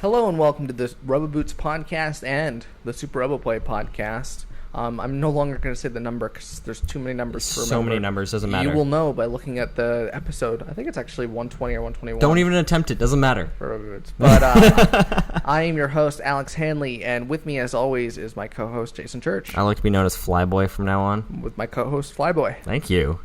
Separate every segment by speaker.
Speaker 1: Hello and welcome to the Roboboots Podcast and the SuperRoboPlay Podcast. I'm no longer going to say the number because there's too many numbers to remember.
Speaker 2: So many numbers, doesn't matter.
Speaker 1: You will know by looking at the episode. I think it's actually 120 or 121.
Speaker 2: Don't even attempt it, doesn't matter.
Speaker 1: For Roboboots. But I am your host, Alex Hanley, and with me, as always, is my co-host, Jason Church.
Speaker 2: I like to be known as Flyboy from now on.
Speaker 1: With my co-host, Flyboy.
Speaker 2: Thank you.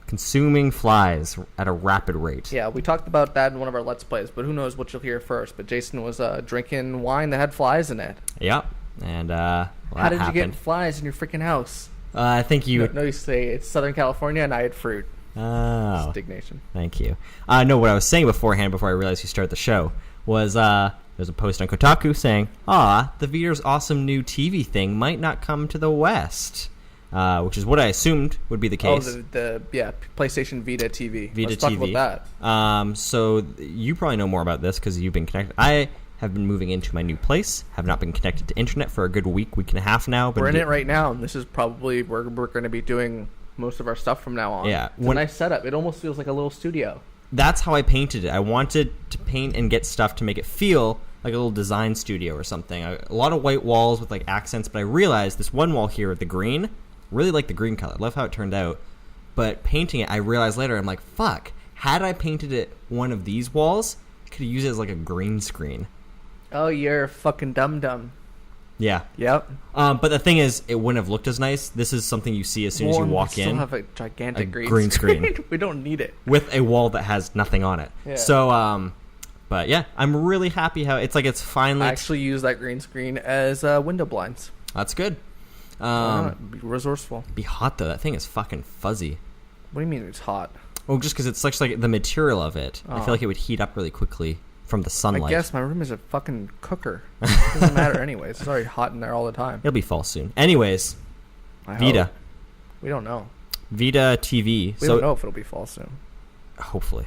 Speaker 2: Consuming flies at a rapid rate.
Speaker 1: Yeah, we talked about that in one of our Let's Plays, but who knows what you'll hear first. But Jason was drinking wine that had flies in it.
Speaker 2: Yep. And,
Speaker 1: how did you get flies in your freaking house?
Speaker 2: I think you...
Speaker 1: No, you say it's Southern California and I had fruit.
Speaker 2: Oh.
Speaker 1: Indignation.
Speaker 2: Thank you. No, what I was saying beforehand, before I realized you started the show, was there's a post on Kotaku saying, the Vita's awesome new TV thing might not come to the West. Which is what I assumed would be the case.
Speaker 1: Oh, the PlayStation Vita TV.
Speaker 2: Let's
Speaker 1: talk about
Speaker 2: that. So you probably know more about this because you've been connected. I have been moving into my new place, have not been connected to internet for a good week and a half now.
Speaker 1: We're in it right now, and this is probably where we're going to be doing most of our stuff from now on.
Speaker 2: Yeah.
Speaker 1: It's a nice setup. It almost feels like a little studio.
Speaker 2: That's how I painted it. I wanted to paint and get stuff to make it feel like a little design studio or something. A lot of white walls with like accents, but I realized this one wall here, the green, really like the green color. Love how it turned out. But painting it, I realized later, I'm like, fuck, had I painted it one of these walls, I could have used it as like a green screen.
Speaker 1: Oh, you're a fucking dum-dum.
Speaker 2: Yeah.
Speaker 1: Yep.
Speaker 2: But the thing is, it wouldn't have looked as nice. This is something you see as soon as you walk in.
Speaker 1: We still have a gigantic
Speaker 2: green screen.
Speaker 1: We don't need it.
Speaker 2: With a wall that has nothing on it. Yeah. So, but yeah, I'm really happy how it's like it's finally...
Speaker 1: I actually use that green screen as window blinds.
Speaker 2: That's good.
Speaker 1: Be resourceful.
Speaker 2: Be hot though. That thing is fucking fuzzy.
Speaker 1: What do you mean it's hot?
Speaker 2: Well, just because it's such like the material of it. I feel like it would heat up really quickly from the sunlight.
Speaker 1: I guess my room is a fucking cooker. It doesn't matter anyways. It's already hot in there all the time.
Speaker 2: It'll be fall soon. Anyways, Vita.
Speaker 1: We don't know.
Speaker 2: Vita TV.
Speaker 1: We don't know if it'll be fall soon.
Speaker 2: Hopefully.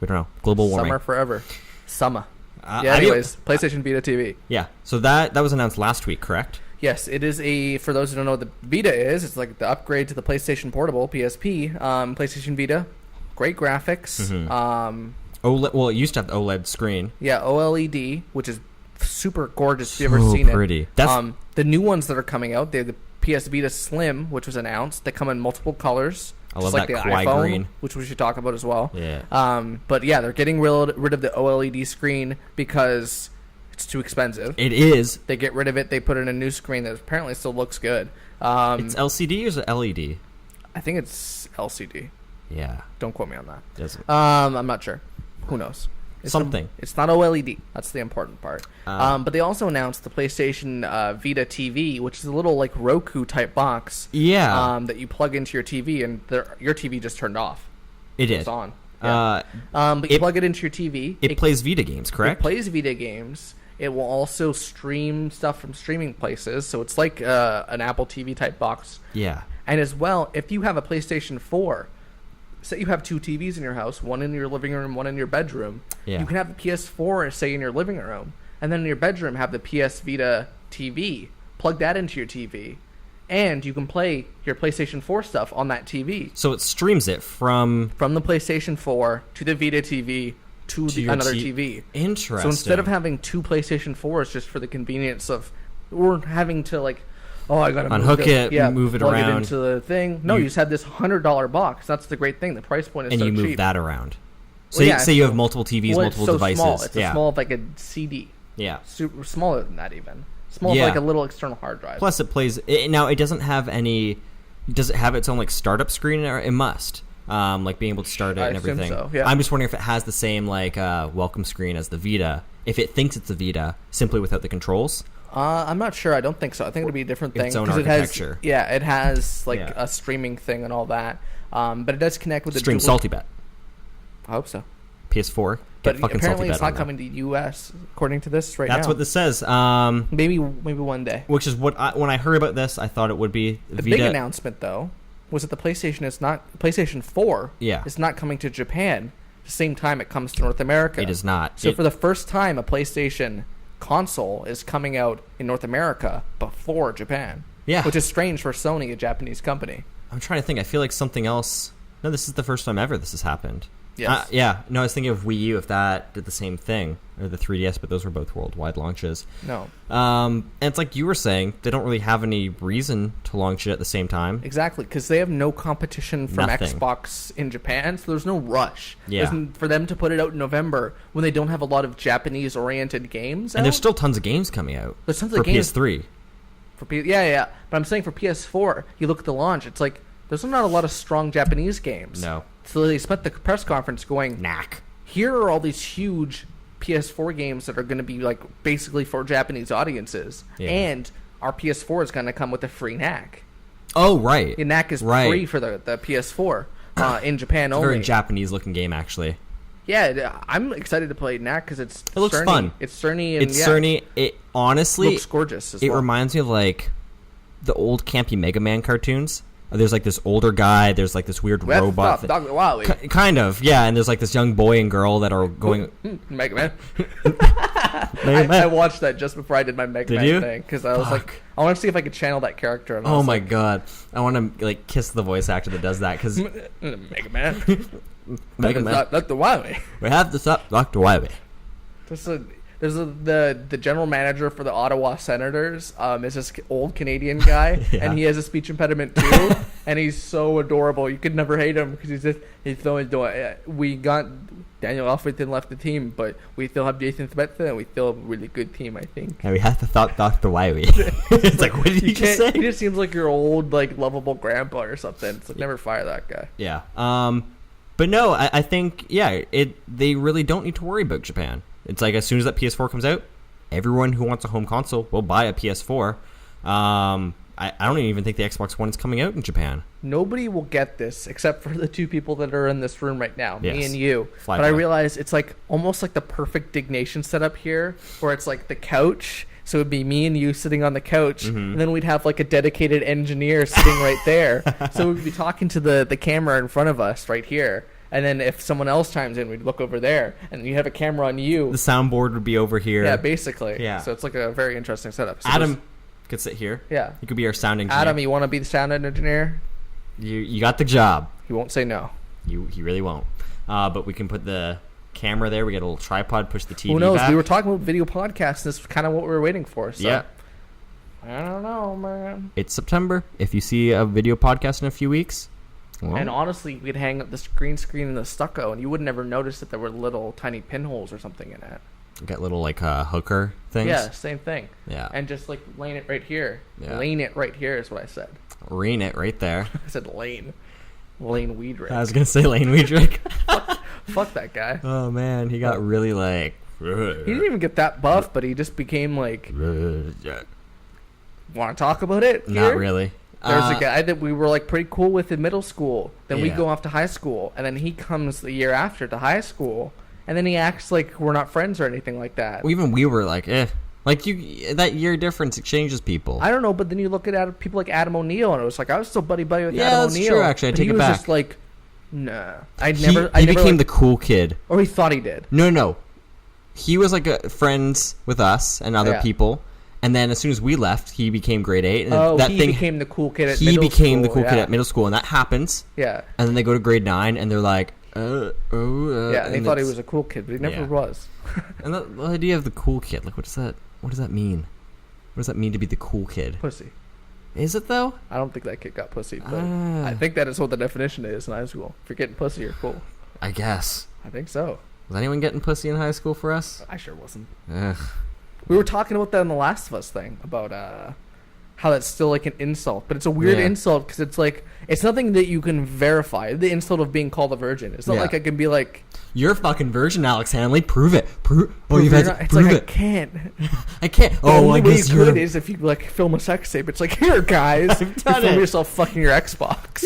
Speaker 2: We don't know. Global warming.
Speaker 1: Summer forever. Summer. Anyways, PlayStation Vita TV.
Speaker 2: Yeah. So that was announced last week, correct?
Speaker 1: Yes, it is for those who don't know what the Vita is, it's like the upgrade to the PlayStation Portable, PSP. PlayStation Vita, great graphics.
Speaker 2: Mm-hmm. OLED, well, it used to have the OLED screen.
Speaker 1: Yeah, OLED, which is super gorgeous if you've ever seen
Speaker 2: pretty.
Speaker 1: it. The new ones that are coming out, they're the PS Vita Slim, which was announced. They come in multiple colors.
Speaker 2: I love
Speaker 1: like
Speaker 2: that
Speaker 1: the
Speaker 2: kawaii
Speaker 1: iPhone,
Speaker 2: green.
Speaker 1: Which we should talk about as well.
Speaker 2: Yeah.
Speaker 1: But yeah, they're getting rid of the OLED screen because it's too expensive.
Speaker 2: It is.
Speaker 1: They get rid of it. They put in a new screen that apparently still looks good.
Speaker 2: It's LCD or is it LED?
Speaker 1: I think it's LCD.
Speaker 2: Yeah.
Speaker 1: Don't quote me on that.
Speaker 2: Doesn't.
Speaker 1: I'm not sure. Who knows? It's not OLED. That's the important part. But they also announced the PlayStation Vita TV, which is a little like Roku type box.
Speaker 2: Yeah.
Speaker 1: That you plug into your TV, and your TV just turned off.
Speaker 2: It is.
Speaker 1: It's on. Yeah. But you plug it into your TV.
Speaker 2: It plays Vita games, correct?
Speaker 1: It plays Vita games. It will also stream stuff from streaming places, so it's like an Apple TV type box.
Speaker 2: Yeah.
Speaker 1: And as well, if you have a PlayStation 4, say you have two TVs in your house, one in your living room, one in your bedroom, you can have the PS4, say, in your living room, and then in your bedroom have the PS Vita TV. Plug that into your TV, and you can play your PlayStation 4 stuff on that TV.
Speaker 2: So it streams it from
Speaker 1: the PlayStation 4 to the Vita TV to another TV.
Speaker 2: Interesting.
Speaker 1: So instead of having two PlayStation 4s just for the convenience of, or having to like, I gotta
Speaker 2: unhook move it
Speaker 1: plug
Speaker 2: around.
Speaker 1: It into the thing. No, you just have this $100 box. That's the great thing. The price point is
Speaker 2: and
Speaker 1: so
Speaker 2: you move
Speaker 1: cheap.
Speaker 2: that around. So say you have multiple TVs, multiple devices.
Speaker 1: Small. It's as small as like a CD.
Speaker 2: Yeah.
Speaker 1: Super smaller than that even. Small as like a little external hard drive.
Speaker 2: Plus it plays. Now it doesn't have any. Does it have its own like startup screen? Or it must. Like being able to start it and everything.
Speaker 1: So, yeah.
Speaker 2: I'm just wondering if it has the same like welcome screen as the Vita. If it thinks it's a Vita, simply without the controls.
Speaker 1: I'm not sure. I don't think so. I think it'll be a different thing.
Speaker 2: Its own architecture.
Speaker 1: It has like a streaming thing and all that. But it does connect with the
Speaker 2: Stream Salty Bet.
Speaker 1: I hope so.
Speaker 2: PS4.
Speaker 1: But apparently it's not coming to U.S. according to this right now.
Speaker 2: That's what this says.
Speaker 1: Maybe one day.
Speaker 2: Which is what when I heard about this, I thought it would be
Speaker 1: the big announcement though was that the PlayStation 4 is not coming to Japan the same time it comes to North America.
Speaker 2: It is not.
Speaker 1: So for the first time, a PlayStation console is coming out in North America before Japan.
Speaker 2: Yeah.
Speaker 1: Which is strange for Sony, a Japanese company.
Speaker 2: I'm trying to think. I feel like something else. No, this is the first time ever this has happened.
Speaker 1: Yes.
Speaker 2: Yeah. No, I was thinking of Wii U if that did the same thing, or the 3DS, but those were both worldwide launches.
Speaker 1: No.
Speaker 2: And it's like you were saying, they don't really have any reason to launch it at the same time.
Speaker 1: Exactly, because they have no competition from Xbox in Japan, so there's no rush.
Speaker 2: Yeah.
Speaker 1: For them to put it out in November when they don't have a lot of Japanese-oriented games
Speaker 2: And there's still tons of games coming out.
Speaker 1: There's tons of games.
Speaker 2: PS3.
Speaker 1: Yeah. But I'm saying for PS4, you look at the launch, it's like, there's not a lot of strong Japanese games.
Speaker 2: No.
Speaker 1: So they spent the press conference going,
Speaker 2: Knack.
Speaker 1: Here are all these huge PS4 games that are going to be like basically for Japanese audiences.
Speaker 2: Yeah.
Speaker 1: And our PS4 is going to come with a free NAC.
Speaker 2: Oh, right.
Speaker 1: The NAC is free for the PS4 in Japan only.
Speaker 2: Very Japanese-looking game, actually.
Speaker 1: Yeah, I'm excited to play NAC because it
Speaker 2: looks
Speaker 1: cerny.
Speaker 2: fun.
Speaker 1: It's cerny. And,
Speaker 2: It's cerny. It honestly
Speaker 1: looks gorgeous as
Speaker 2: It
Speaker 1: well.
Speaker 2: reminds me of like the old campy Mega Man cartoons. There's like this older guy. There's like this weird robot. Kind of, yeah. And there's like this young boy and girl that are going.
Speaker 1: Mega Man.
Speaker 2: Mega Man.
Speaker 1: I watched that just before I did my Mega Man thing because I was like, I want to see if I could channel that character. And
Speaker 2: oh my god, I want to like kiss the voice actor that does that because
Speaker 1: Mega Man.
Speaker 2: Mega Man.
Speaker 1: Dr. Wily.
Speaker 2: We have to stop Dr. Wily.
Speaker 1: There's the general manager for the Ottawa Senators is this old Canadian guy, and he has a speech impediment too, and he's so adorable. You could never hate him because he's so adorable. We got Daniel Alfredson left the team, but we still have Jason Spezza, and we still have a really good team, I think.
Speaker 2: And we have to stop Dr. Wily. It's like, what did you just say?
Speaker 1: He just seems like your old, like, lovable grandpa or something. It's like, never fire that guy.
Speaker 2: Yeah. But no, I think, they really don't need to worry about Japan. It's like as soon as that PS4 comes out, everyone who wants a home console will buy a PS4. I don't even think the Xbox One is coming out in Japan.
Speaker 1: Nobody will get this except for the two people that are in this room right now, me and you.
Speaker 2: But
Speaker 1: I realize it's like almost like the perfect Dignation setup here, where it's like the couch. So it would be me and you sitting on the couch, and then we'd have like a dedicated engineer sitting right there. So we'd be talking to the camera in front of us right here. And then if someone else chimes in, we'd look over there, and you have a camera on you.
Speaker 2: The soundboard would be over here.
Speaker 1: Yeah, basically.
Speaker 2: Yeah.
Speaker 1: So it's like a very interesting setup. So
Speaker 2: Adam could sit here.
Speaker 1: Yeah.
Speaker 2: He could be our sound engineer.
Speaker 1: Adam, you want to be the sound engineer?
Speaker 2: You got the job.
Speaker 1: He won't say no.
Speaker 2: He really won't. But we can put the camera there. We get a little tripod, push the TV
Speaker 1: Who knows?
Speaker 2: back.
Speaker 1: We were talking about video podcasts. This is kind of what we were waiting for. So.
Speaker 2: Yeah.
Speaker 1: I don't know, man.
Speaker 2: It's September. If you see a video podcast in a few weeks... Well.
Speaker 1: And honestly, we'd hang up this green screen in the stucco, and you would never notice that there were little tiny pinholes or something in it.
Speaker 2: Get little like hooker things.
Speaker 1: Yeah, same thing.
Speaker 2: Yeah.
Speaker 1: And just like lane it right here.
Speaker 2: Yeah.
Speaker 1: Lane it right here is what I said.
Speaker 2: Lean it right there.
Speaker 1: I said lane. Lane Weedrick.
Speaker 2: I was gonna say Lane Weedrick.
Speaker 1: Fuck that guy.
Speaker 2: Oh man, he got really like.
Speaker 1: He didn't even get that buff, but he just became like. Want to talk about it? Here?
Speaker 2: Not really.
Speaker 1: There's a guy that we were like pretty cool with in middle school. Then we go off to high school, and then he comes the year after to high school, and then he acts like we're not friends or anything like that.
Speaker 2: Well, even we were like, like that year difference exchanges people.
Speaker 1: I don't know, but then you look at people like Adam O'Neill, and it was like I was still buddy with Adam O'Neill.
Speaker 2: Yeah, that's true. Actually, I take it back.
Speaker 1: He was just like, nah. He
Speaker 2: became the cool kid,
Speaker 1: or he thought he did.
Speaker 2: No. He was like friends with us and other people. And then as soon as we left, he became grade 8. And
Speaker 1: he became the cool kid at middle school.
Speaker 2: He became the cool kid at middle school, and that happens.
Speaker 1: Yeah.
Speaker 2: And then they go to grade 9, and they're like,
Speaker 1: yeah, and they thought he was a cool kid, but he never was.
Speaker 2: And the idea of the cool kid, like, what does that mean? What does that mean to be the cool kid?
Speaker 1: Pussy.
Speaker 2: Is it, though?
Speaker 1: I don't think that kid got pussy, but I think that is what the definition is in high school. If you're getting pussy, you're cool.
Speaker 2: I guess.
Speaker 1: I think so.
Speaker 2: Was anyone getting pussy in high school for us?
Speaker 1: I sure wasn't.
Speaker 2: Ugh.
Speaker 1: We were talking about that in the Last of Us thing, about how that's still like an insult. But it's a weird insult because it's like, it's nothing that you can verify. The insult of being called a virgin. It's not like I can be like...
Speaker 2: You're a fucking virgin, Alex Hanley. Prove it. Prove
Speaker 1: it's
Speaker 2: like,
Speaker 1: I can't.
Speaker 2: I can't.
Speaker 1: The only way you could is if you like film a sex tape. It's like, here, guys.
Speaker 2: I've done
Speaker 1: film yourself fucking your Xbox.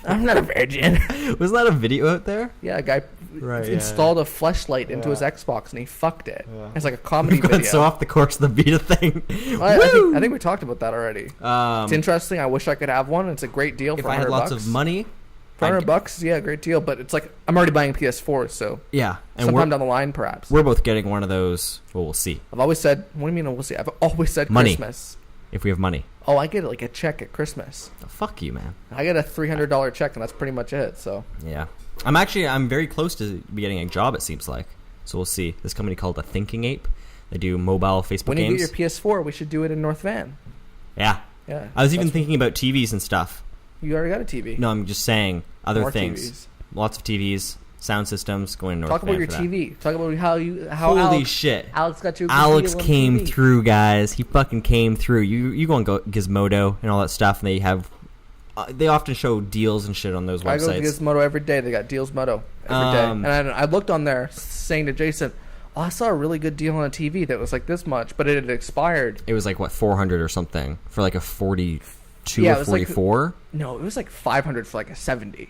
Speaker 1: I'm not a virgin.
Speaker 2: Wasn't that a video out there?
Speaker 1: Yeah, a guy installed a flashlight into his Xbox and he fucked it. Yeah. It's like a comedy video.
Speaker 2: So off the course of the Vita thing.
Speaker 1: I think we talked about that already. It's interesting. I wish I could have one. It's a great deal for $100. If I had lots
Speaker 2: of money.
Speaker 1: For $100, yeah, great deal. But it's like, I'm already buying PS4, so
Speaker 2: yeah, and
Speaker 1: sometime down the line, perhaps.
Speaker 2: We're both getting one of those. Well, we'll see.
Speaker 1: I've always said, what do you mean we'll see? I've always said
Speaker 2: money.
Speaker 1: Christmas.
Speaker 2: If we have money.
Speaker 1: Oh, I get like a check at Christmas.
Speaker 2: Oh, fuck you, man.
Speaker 1: I get a $300 check, and that's pretty much it. So
Speaker 2: yeah, I'm very close to getting a job, it seems like. So we'll see. This company called A Thinking Ape. They do mobile Facebook
Speaker 1: when
Speaker 2: games.
Speaker 1: When you get your PS4, we should do it in North Van.
Speaker 2: Yeah. I was even thinking about TVs and stuff.
Speaker 1: You already got a TV.
Speaker 2: No, I'm just saying other things.
Speaker 1: TVs.
Speaker 2: Lots of TVs, sound systems, going to North
Speaker 1: Talk
Speaker 2: Van
Speaker 1: about your TV. Talk about how
Speaker 2: Holy
Speaker 1: Alex,
Speaker 2: shit.
Speaker 1: Alex got you a
Speaker 2: Alex came
Speaker 1: TV.
Speaker 2: through, guys. He fucking came through. You go on Gizmodo and all that stuff, and they have... they often show deals and shit on those websites.
Speaker 1: I go to Gizmodo every day. They got Deals Moto every day. And I looked on there saying to Jason, I saw a really good deal on a TV that was like this much, but it had expired.
Speaker 2: It was like, what, 400 or something for like a 42 or 44?
Speaker 1: Like, no, it was like 500 for like a 70,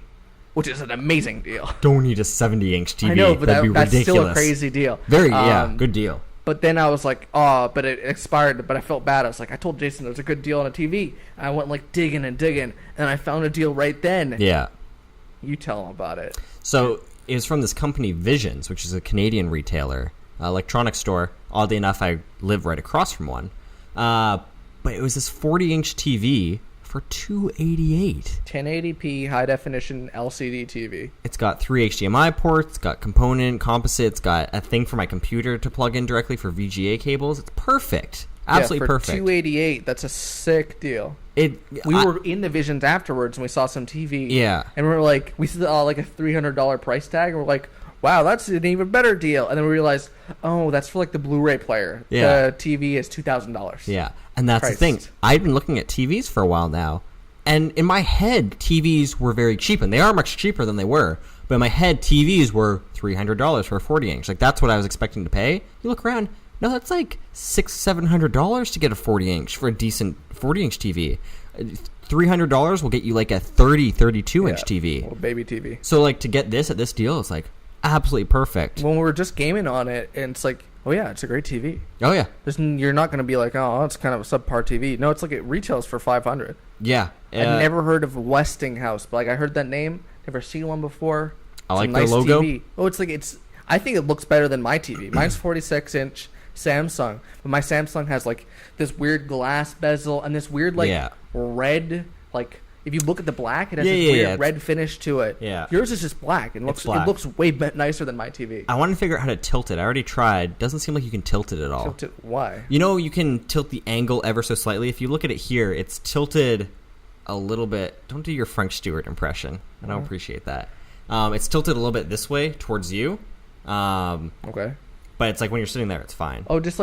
Speaker 1: which is an amazing deal.
Speaker 2: Don't need a 70-inch TV.
Speaker 1: I know, but
Speaker 2: that'd be
Speaker 1: that's
Speaker 2: ridiculous.
Speaker 1: Still a crazy deal.
Speaker 2: Very, good deal.
Speaker 1: But then I was like, but it expired, but I felt bad. I was like, I told Jason there was a good deal on a TV. And I went like digging, and I found a deal right then.
Speaker 2: Yeah.
Speaker 1: You tell him about it.
Speaker 2: So it was from this company, Visions, which is a Canadian retailer, electronics store. Oddly enough, I live right across from one. But it was this 40-inch TV for $288.
Speaker 1: 1080p high definition LCD TV. It's
Speaker 2: got 3 HDMI ports, it's got composite, it's got a thing for my computer to plug in directly for VGA cables. It's perfect. Absolutely perfect.
Speaker 1: For $288, that's a sick deal. We were in the Visions afterwards and we saw some TV.
Speaker 2: Yeah.
Speaker 1: And we were like, we saw like a $300 price tag and we're like, wow, that's an even better deal. And then we realized, that's for like the Blu-ray player.
Speaker 2: Yeah.
Speaker 1: The TV is $2,000.
Speaker 2: Yeah. And that's the thing. I've been looking at TVs for a while now. And in my head, TVs were very cheap. And they are much cheaper than they were. But in my head, TVs were $300 for a 40-inch. Like, that's what I was expecting to pay. You look around. No, that's like $600-700 to get a 40-inch for a decent 40-inch TV. $300 will get you like a 32-inch TV.
Speaker 1: Little baby TV.
Speaker 2: So, like, to get this at this deal, it's like absolutely perfect.
Speaker 1: When we were just gaming on it, and it's like, oh yeah, it's a great TV.
Speaker 2: Oh yeah,
Speaker 1: you're not going to be like, oh, it's kind of a subpar TV. No, it's like it retails for $500.
Speaker 2: Yeah,
Speaker 1: I've never heard of Westinghouse, but like I heard that name, never seen one before.
Speaker 2: I like their logo.
Speaker 1: TV. Oh, I think it looks better than my TV. Mine's 46-inch Samsung, but my Samsung has like this weird glass bezel and this weird red like. If you look at the black, it has this weird red finish to it.
Speaker 2: Yeah.
Speaker 1: Yours is just black. It looks way nicer than my TV.
Speaker 2: I want to figure out how to tilt it. I already tried. Doesn't seem like you can tilt it at all.
Speaker 1: Tilt it? Why?
Speaker 2: You know, you can tilt the angle ever so slightly. If you look at it here, it's tilted a little bit. Don't do your Frank Stewart impression. I don't appreciate that. It's tilted a little bit this way towards you.
Speaker 1: Okay.
Speaker 2: But it's like when you're sitting there, it's fine.
Speaker 1: Oh, just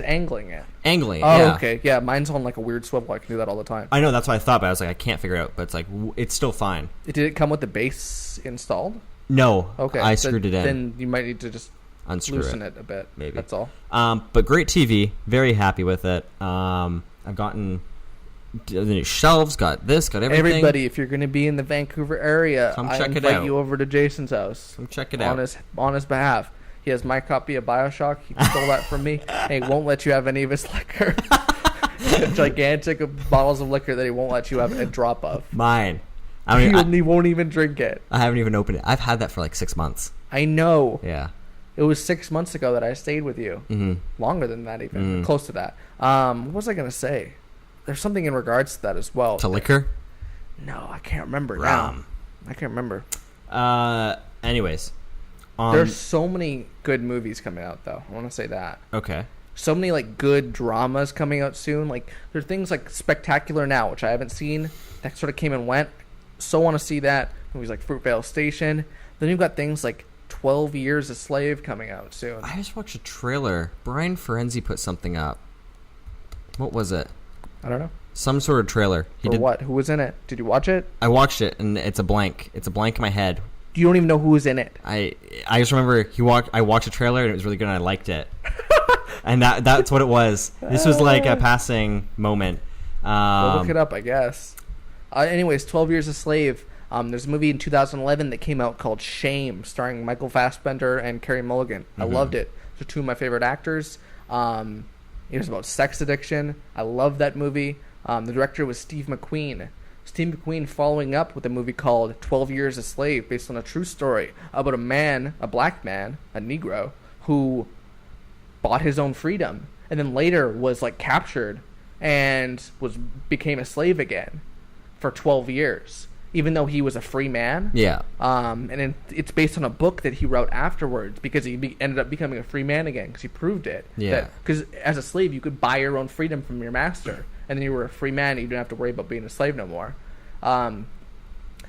Speaker 1: angling it.
Speaker 2: Angling,
Speaker 1: okay. Yeah, mine's on like a weird swivel. I can do that all the time.
Speaker 2: I know, that's what I thought, but I was like, I can't figure it out. But it's like, it's still fine.
Speaker 1: Did it come with the base installed?
Speaker 2: No.
Speaker 1: Okay.
Speaker 2: I screwed it in.
Speaker 1: Then you might need to just loosen it a bit.
Speaker 2: Maybe.
Speaker 1: That's all.
Speaker 2: But great TV. Very happy with it. I've gotten the new shelves, got this, got everything.
Speaker 1: Everybody, if you're going to be in the Vancouver area, I invite you over to Jason's house.
Speaker 2: Come check it out.
Speaker 1: On his behalf. He has my copy of BioShock. He stole that from me. And he won't let you have any of his liquor. Gigantic bottles of liquor that he won't let you have a drop of.
Speaker 2: Mine.
Speaker 1: He won't even drink it.
Speaker 2: I haven't even opened it. I've had that for like 6 months.
Speaker 1: I know.
Speaker 2: Yeah.
Speaker 1: It was 6 months ago that I stayed with you.
Speaker 2: Mm-hmm.
Speaker 1: Longer than that even. Close to that. What was I going to say? There's something in regards to that as well.
Speaker 2: To liquor?
Speaker 1: No, I can't remember now. I can't remember.
Speaker 2: Anyways.
Speaker 1: There's so many good movies coming out, though. I want to say that.
Speaker 2: Okay.
Speaker 1: So many like good dramas coming out soon. Like there's things like Spectacular Now, which I haven't seen. That sort of came and went. So want to see that. Movies like Fruitvale Station. Then you've got things like 12 Years a Slave coming out soon.
Speaker 2: I just watched a trailer. Brian Ferenzi put something up. What was it?
Speaker 1: I don't know.
Speaker 2: Some sort of trailer.
Speaker 1: What? Who was in it? Did you watch it?
Speaker 2: I watched it, and it's a blank. It's a blank in my head.
Speaker 1: You don't even know who was in it.
Speaker 2: I just remember I watched a trailer and it was really good and I liked it. And that's what it was. This was like a passing moment.
Speaker 1: We'll look it up, I guess. Anyways, 12 Years a Slave. There's a movie in 2011 that came out called Shame, starring Michael Fassbender and Carey Mulligan. I loved it. They're two of my favorite actors. It was about sex addiction. I love that movie. The director was Steve McQueen. Steve McQueen following up with a movie called 12 Years a Slave, based on a true story about a black man, a Negro, who bought his own freedom and then later was like captured and became a slave again for 12 years. even though he was a free man.
Speaker 2: Yeah.
Speaker 1: And it's based on a book that he wrote afterwards because he ended up becoming a free man again because he proved it.
Speaker 2: Yeah.
Speaker 1: Because as a slave, you could buy your own freedom from your master, and then you were a free man and you didn't have to worry about being a slave no more.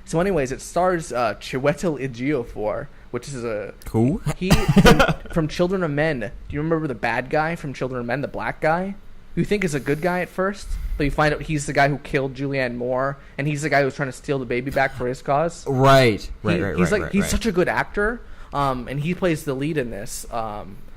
Speaker 1: So anyways, it stars Chiwetel Ejiofor, which is
Speaker 2: who?
Speaker 1: He from Children of Men. Do you remember the bad guy from Children of Men, the black guy? You think is a good guy at first, but you find out he's the guy who killed Julianne Moore, and he's the guy who's trying to steal the baby back for his cause.
Speaker 2: Right.
Speaker 1: He's such a good actor, and he plays the lead in this.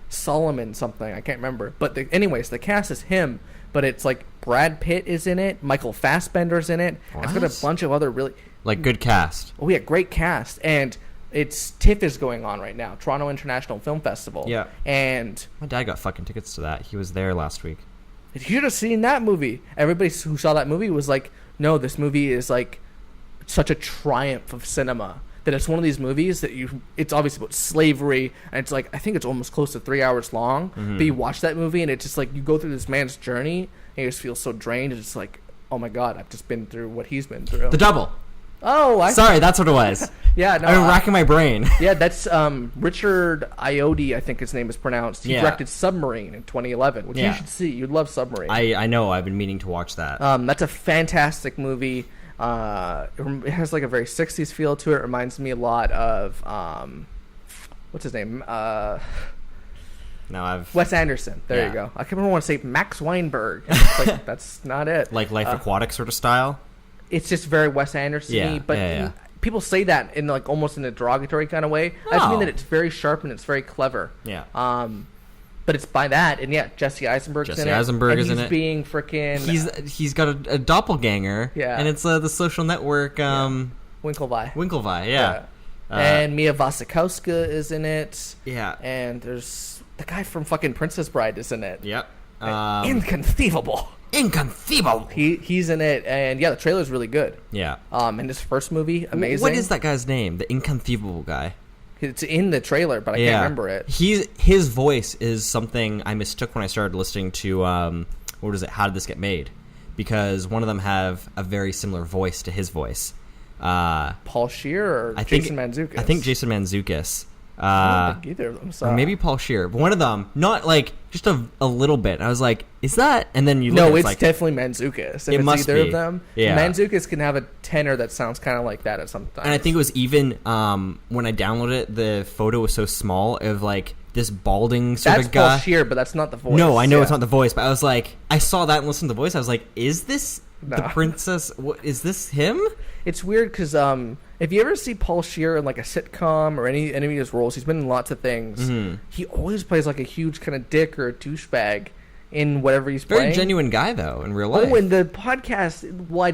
Speaker 1: Solomon something, I can't remember. But anyways, the cast is him, but it's like Brad Pitt is in it, Michael Fassbender's in it.
Speaker 2: What?
Speaker 1: It's got a bunch of other really
Speaker 2: good cast.
Speaker 1: Oh yeah, great cast, and it's TIFF is going on right now, Toronto International Film Festival.
Speaker 2: Yeah,
Speaker 1: and
Speaker 2: my dad got fucking tickets to that. He was there last week.
Speaker 1: You should have seen that movie. Everybody who saw that movie was like, no, this movie is like such a triumph of cinema that it's one of these movies that it's obviously about slavery, and it's like, I think it's almost close to 3 hours long, but you watch that movie and it's just like you go through this man's journey and you just feel so drained. It's just like, oh my god, I've just been through what he's been through.
Speaker 2: The Double.
Speaker 1: Oh,
Speaker 2: sorry, that's what it was.
Speaker 1: Yeah, no,
Speaker 2: I'm racking my brain.
Speaker 1: Yeah, that's Richard Ayoade, I think his name is pronounced. He directed Submarine in 2011, which you should see. You'd love Submarine.
Speaker 2: I know. I've been meaning to watch that.
Speaker 1: That's a fantastic movie. It has like a very 60s feel to it. It reminds me a lot of what's his name? Wes Anderson. There you go. I can't remember want to say Max Weinberg. It's like, that's not it.
Speaker 2: Like Life Aquatic sort of style.
Speaker 1: It's just very Wes Anderson-y, but people say that in like almost in a derogatory kind of way. I just mean that it's very sharp and it's very clever.
Speaker 2: Yeah.
Speaker 1: But it's by that, and Jesse Eisenberg's in it.
Speaker 2: Jesse Eisenberg is in it.
Speaker 1: He's being freaking.
Speaker 2: He's got a doppelganger.
Speaker 1: Yeah.
Speaker 2: And it's the Social Network.
Speaker 1: Winklevi.
Speaker 2: Yeah.
Speaker 1: And Mia Wasikowska is in it.
Speaker 2: Yeah.
Speaker 1: And there's the guy from fucking Princess Bride is in it.
Speaker 2: Yep.
Speaker 1: Inconceivable. He's in it, and the trailer's really good.
Speaker 2: Yeah.
Speaker 1: And his first movie, amazing.
Speaker 2: What is that guy's name? The Inconceivable guy.
Speaker 1: It's in the trailer, but I can't remember it.
Speaker 2: His voice is something I mistook when I started listening to what is it? How Did This Get Made? Because one of them have a very similar voice to his voice.
Speaker 1: Paul Scheer or Jason Mantzoukas?
Speaker 2: I think Jason Mantzoukas.
Speaker 1: I don't think either of them saw.
Speaker 2: Or maybe Paul Scheer, but one of them, not like just a little bit. I was like, "Is that?" And then you look
Speaker 1: no, it's
Speaker 2: like,
Speaker 1: definitely Mantzoukas.
Speaker 2: It must
Speaker 1: either
Speaker 2: be.
Speaker 1: of them.
Speaker 2: Yeah,
Speaker 1: Mantzoukas can have a tenor that sounds kind of like that at some times.
Speaker 2: And I think it was even when I downloaded it, the photo was so small of like this balding sort of guy.
Speaker 1: That's Paul Scheer, but that's not the voice.
Speaker 2: No, I know it's not the voice, but I was like, I saw that and listened to the voice. I was like, "Is this the princess? What, is this him?"
Speaker 1: It's weird because if you ever see Paul Scheer in like a sitcom or any of his roles, he's been in lots of things. Mm-hmm. He always plays like a huge kind of dick or a douchebag in whatever he's playing.
Speaker 2: Very genuine guy though in real life.
Speaker 1: Oh, in the podcast, well,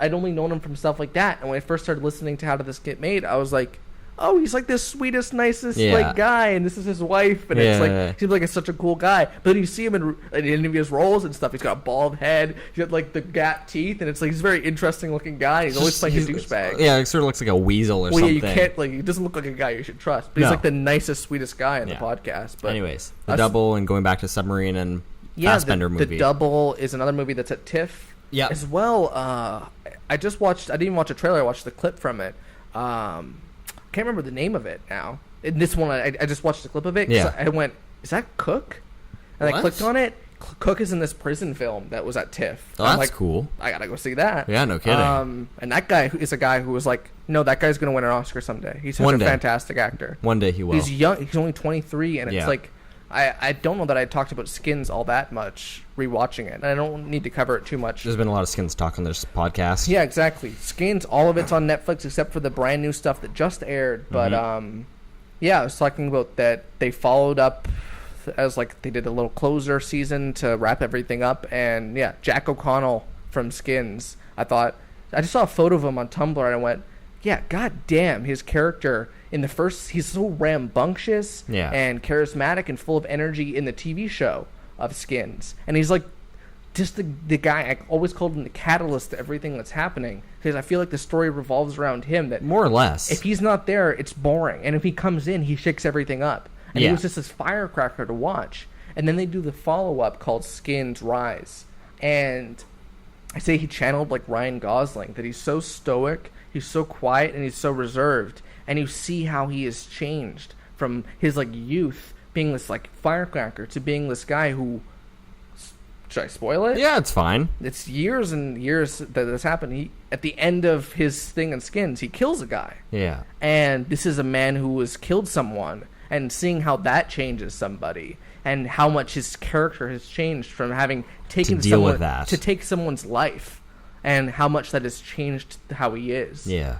Speaker 1: I'd only known him from stuff like that. And when I first started listening to How Did This Get Made, I was like, oh, he's like this sweetest, nicest like guy, and this is his wife, and it's like he seems like such a cool guy. But then you see him in any of his roles and stuff. He's got a bald head, he's got like the gap teeth, and it's like he's a very interesting looking guy. He's always playing a douchebag.
Speaker 2: Yeah, it sort of looks like a weasel or something.
Speaker 1: Yeah, you can't he doesn't look like a guy you should trust. But he's like the nicest, sweetest guy in the podcast. But
Speaker 2: anyways, The Double, and going back to Submarine and Fassbender movie.
Speaker 1: The Double is another movie that's at TIFF.
Speaker 2: Yeah, as
Speaker 1: well. I didn't even watch a trailer. I watched the clip from it. Can't remember the name of it now. In this one, I just watched the clip of it. I went, is that Cook? And I clicked on it. Cook is in this prison film that was at TIFF.
Speaker 2: Oh, that's cool.
Speaker 1: I gotta go see that.
Speaker 2: Yeah, no kidding.
Speaker 1: And that guy is a guy who was like, no, that guy's gonna win an Oscar someday. He's such a fantastic actor.
Speaker 2: One day he will.
Speaker 1: He's young. He's only 23, and it's like, I don't know that I talked about Skins all that much rewatching it, and I don't need to cover it too much.
Speaker 2: There's been a lot of Skins talk on this podcast.
Speaker 1: Yeah, exactly. Skins, all of it's on Netflix except for the brand new stuff that just aired. But I was talking about that they followed up as like they did a little closer season to wrap everything up, and Jack O'Connell from Skins. I just saw a photo of him on Tumblr, and I went, yeah, god damn, his character in the first, he's so rambunctious and charismatic and full of energy in the TV show of Skins. And he's like just the guy, I always called him the catalyst to everything that's happening, because I feel like the story revolves around him. That
Speaker 2: more or less,
Speaker 1: if he's not there, it's boring. And if he comes in, he shakes everything up. And he was just this firecracker to watch. And then they do the follow-up called Skins Rise. And I say he channeled like Ryan Gosling, that he's so stoic he's so quiet and he's so reserved, and you see how he has changed from his like youth being this like firecracker to being this guy who. Should I spoil it?
Speaker 2: Yeah, it's fine.
Speaker 1: It's years and years that this happened. At the end of his thing in Skins, he kills a guy.
Speaker 2: Yeah.
Speaker 1: And this is a man who has killed someone, and seeing how that changes somebody, and how much his character has changed from having taken
Speaker 2: to deal with that.
Speaker 1: to take someone's life, and how much that has changed how he is.
Speaker 2: Yeah.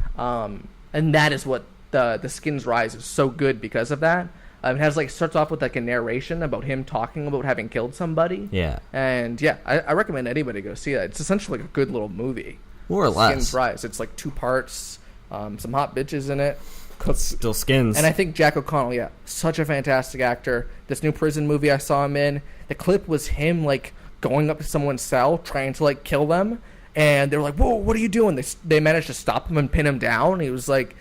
Speaker 1: And that is what the Skins Rise is so good because of that. It has like starts off with like a narration about him talking about having killed somebody.
Speaker 2: Yeah.
Speaker 1: And yeah, I recommend anybody go see that. It's essentially like a good little movie.
Speaker 2: More or less.
Speaker 1: Skins Rise. It's like 2 parts, some hot bitches in it.
Speaker 2: Still Skins.
Speaker 1: And I think Jack O'Connell, such a fantastic actor. This new prison movie I saw him in, the clip was him like going up to someone's cell trying to like kill them, and they were like, "Whoa, what are you doing?" They managed to stop him and pin him down. He was like,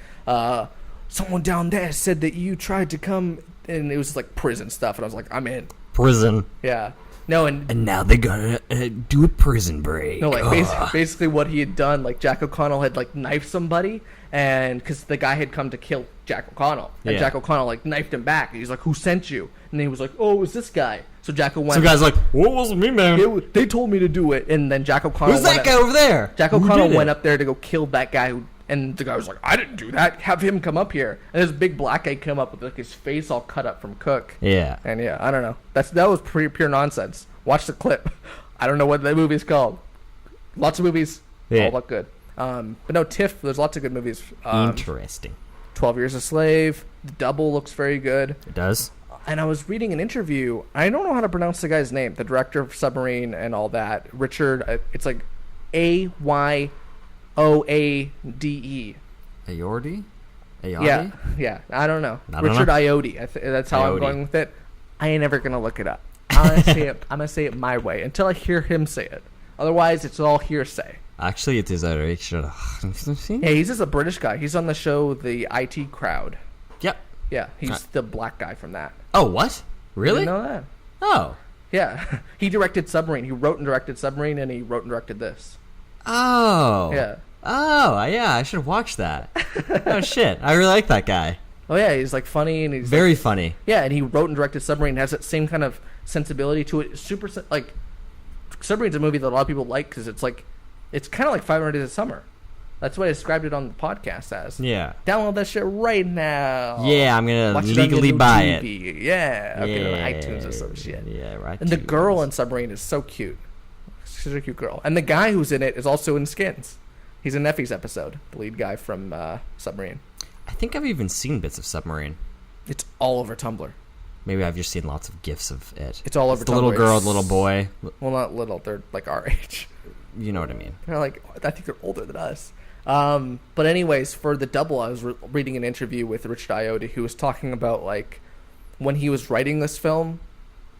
Speaker 1: "Someone down there said that you tried to come," and it was like prison stuff, and I was like, "I'm in."
Speaker 2: Prison.
Speaker 1: Yeah. No, and
Speaker 2: now they gotta do a prison break.
Speaker 1: No, like basically what he had done, like Jack O'Connell had like knifed somebody, and because the guy had come to kill Jack O'Connell, and Jack O'Connell like knifed him back. And he's like, "Who sent you?" And he was like, "Oh, it was this guy." So Jack O'Connell.
Speaker 2: Some guy's like, "What wasn't me, man?
Speaker 1: They told me to do it." And then Jack O'Connell.
Speaker 2: Who's that guy over there?
Speaker 1: Jack O'Connell went up there to go kill that guy who. And the guy was like, "I didn't do that. Have him come up here." And this big black guy came up with like his face all cut up from Cook.
Speaker 2: Yeah.
Speaker 1: And yeah, I don't know. That was pure nonsense. Watch the clip. I don't know what the movie's called. Lots of movies. All look good. But no, TIFF. There's lots of good movies.
Speaker 2: Interesting.
Speaker 1: 12 Years a Slave. The Double looks very good.
Speaker 2: It does.
Speaker 1: And I was reading an interview. I don't know how to pronounce the guy's name. The director of Submarine and all that. Richard. It's like Ayoade.
Speaker 2: Ayoade?
Speaker 1: Yeah. I don't know. Richard Ayoade. That's how I'm going with it. I ain't never gonna look it up. I'm gonna say it my way until I hear him say it. Otherwise, it's all hearsay.
Speaker 2: Actually, it is Richard.
Speaker 1: Yeah, he's just a British guy. He's on the show The IT Crowd.
Speaker 2: Yep.
Speaker 1: Yeah, he's the black guy from that.
Speaker 2: Oh, what? Really?
Speaker 1: You didn't know that?
Speaker 2: Oh.
Speaker 1: Yeah. He directed Submarine. He wrote and directed Submarine, and he wrote and directed this.
Speaker 2: Oh.
Speaker 1: Yeah.
Speaker 2: Oh, yeah, I should have watched that. Oh, shit. I really like that guy.
Speaker 1: Oh, yeah, he's, like, funny. And he's
Speaker 2: very funny.
Speaker 1: Yeah, and he wrote and directed Submarine. Has that same kind of sensibility to it. Submarine's a movie that a lot of people like because it's, like, it's kind of like 500 Days of Summer. That's what I described it on the podcast as.
Speaker 2: Yeah.
Speaker 1: Download that shit right now.
Speaker 2: Yeah, I'm going to legally buy it.
Speaker 1: Yeah. Okay, on iTunes or some shit.
Speaker 2: Yeah, right.
Speaker 1: And the girl in Submarine is so cute. She's a cute girl. And the guy who's in it is also in Skins. He's in Neffy's episode, the lead guy from Submarine.
Speaker 2: I think I've even seen bits of Submarine.
Speaker 1: It's all over Tumblr.
Speaker 2: Maybe I've just seen lots of GIFs of it.
Speaker 1: It's all over Tumblr.
Speaker 2: The little girl, the little boy.
Speaker 1: Well, not little. They're like our age.
Speaker 2: You know what I mean.
Speaker 1: They're like, I think they're older than us. But anyways, for The Double, I was reading an interview with Richard Ayoade who was talking about, like, when he was writing this film,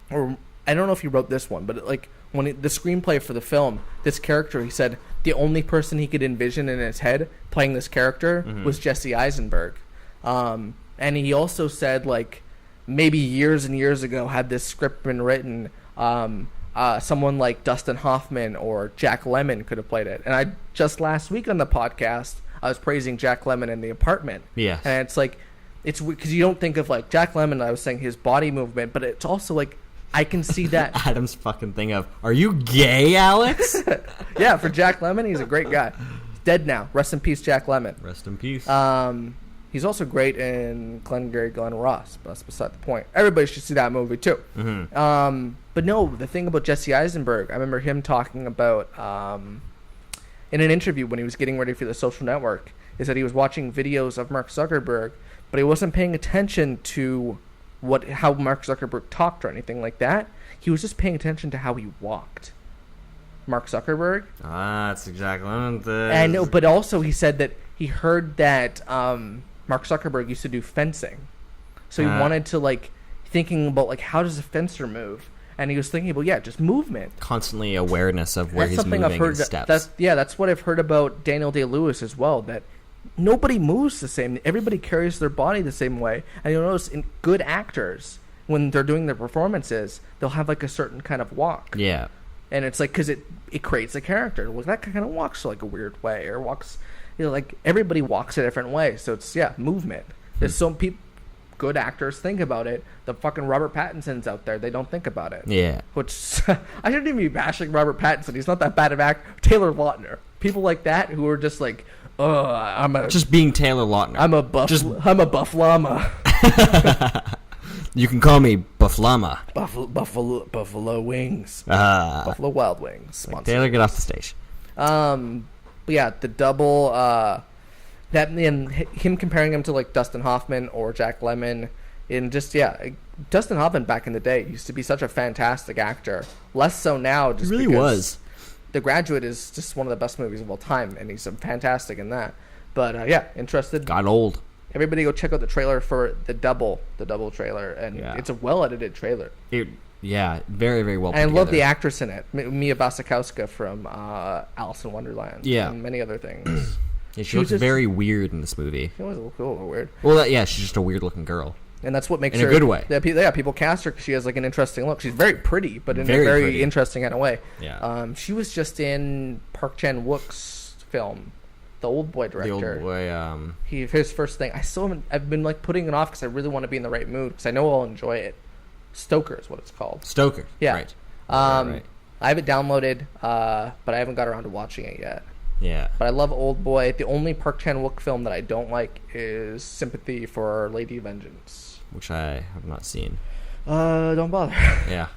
Speaker 1: or I don't know if he wrote this one, but, like, when the screenplay for the film, this character, he said the only person he could envision in his head playing this character was Jesse Eisenberg. And he also said, like, maybe years and years ago, had this script been written, someone like Dustin Hoffman or Jack Lemmon could have played it. And I just last week on the podcast, I was praising Jack Lemmon in The Apartment.
Speaker 2: Yeah.
Speaker 1: And it's like, it's because you don't think of, like, Jack Lemmon, I was saying his body movement, but it's also like, I can see that.
Speaker 2: Adam's fucking thing of, are you gay, Alex?
Speaker 1: Yeah, for Jack Lemmon, he's a great guy. He's dead now. Rest in peace, Jack Lemmon.
Speaker 2: Rest in peace.
Speaker 1: He's also great in Glengarry Glen Ross, but that's beside the point. Everybody should see that movie, too.
Speaker 2: Mm-hmm.
Speaker 1: But no, the thing about Jesse Eisenberg, I remember him talking about, in an interview when he was getting ready for The Social Network, is that he was watching videos of Mark Zuckerberg, but he wasn't paying attention to how Mark Zuckerberg talked or anything like that. He was just paying attention to how he walked. Mark Zuckerberg.
Speaker 2: That's exactly what I'm saying.
Speaker 1: And no, but also he said that he heard that Mark Zuckerberg used to do fencing, so he wanted to, like, thinking about, like, how does a fencer move, and he was thinking about just movement,
Speaker 2: constantly awareness of where he's moving and steps.
Speaker 1: That's what I've heard about Daniel Day-Lewis as well. That nobody moves the same. Everybody carries their body the same way. And you'll notice in good actors, when they're doing their performances, they'll have, like, a certain kind of walk.
Speaker 2: Yeah.
Speaker 1: And it's like, because it creates a character. Well, that kind of walks like a weird way, or walks, like everybody walks a different way. So it's movement. There's some people, good actors think about it. The fucking Robert Pattinson's out there, they don't think about it.
Speaker 2: Yeah.
Speaker 1: Which I shouldn't even be bashing Robert Pattinson. He's not that bad of an actor. Taylor Lautner, people like that who are just like,
Speaker 2: just being Taylor Lautner.
Speaker 1: I'm a buff llama.
Speaker 2: You can call me Buff Llama.
Speaker 1: Buffalo Wings. Buffalo Wild Wings.
Speaker 2: Like, Taylor, get off the stage.
Speaker 1: But yeah, the double, that and him comparing him to like Dustin Hoffman or Jack Lemmon, and just Dustin Hoffman back in the day used to be such a fantastic actor. Less so now, just
Speaker 2: he really was.
Speaker 1: The Graduate is just one of the best movies of all time, and he's fantastic in that. But interested.
Speaker 2: Got old.
Speaker 1: Everybody go check out the trailer for the double trailer, and it's a well-edited trailer.
Speaker 2: Very, very well put
Speaker 1: And I love
Speaker 2: together.
Speaker 1: the actress in it, Mia Wasikowska from Alice in Wonderland, and many other things.
Speaker 2: Yeah, she looks very weird in this movie.
Speaker 1: She was a little weird.
Speaker 2: Well, she's just a weird-looking girl.
Speaker 1: And that's what makes
Speaker 2: her...
Speaker 1: her...
Speaker 2: In a good way.
Speaker 1: Yeah, people cast her because she has like an interesting look. She's very pretty, but in a very interesting kind of way.
Speaker 2: Yeah.
Speaker 1: She was just in Park Chan-wook's film, the Old Boy director.
Speaker 2: The Old Boy,
Speaker 1: his first thing. I've been like putting it off because I really want to be in the right mood because I know I'll enjoy it. Stoker is what it's called.
Speaker 2: Stoker.
Speaker 1: Yeah.
Speaker 2: Right.
Speaker 1: Right. I have it downloaded, but I haven't got around to watching it yet.
Speaker 2: Yeah.
Speaker 1: But I love Old Boy. The only Park Chan-wook film that I don't like is Sympathy for Lady Vengeance, which
Speaker 2: I have not seen.
Speaker 1: Don't bother.
Speaker 2: Yeah.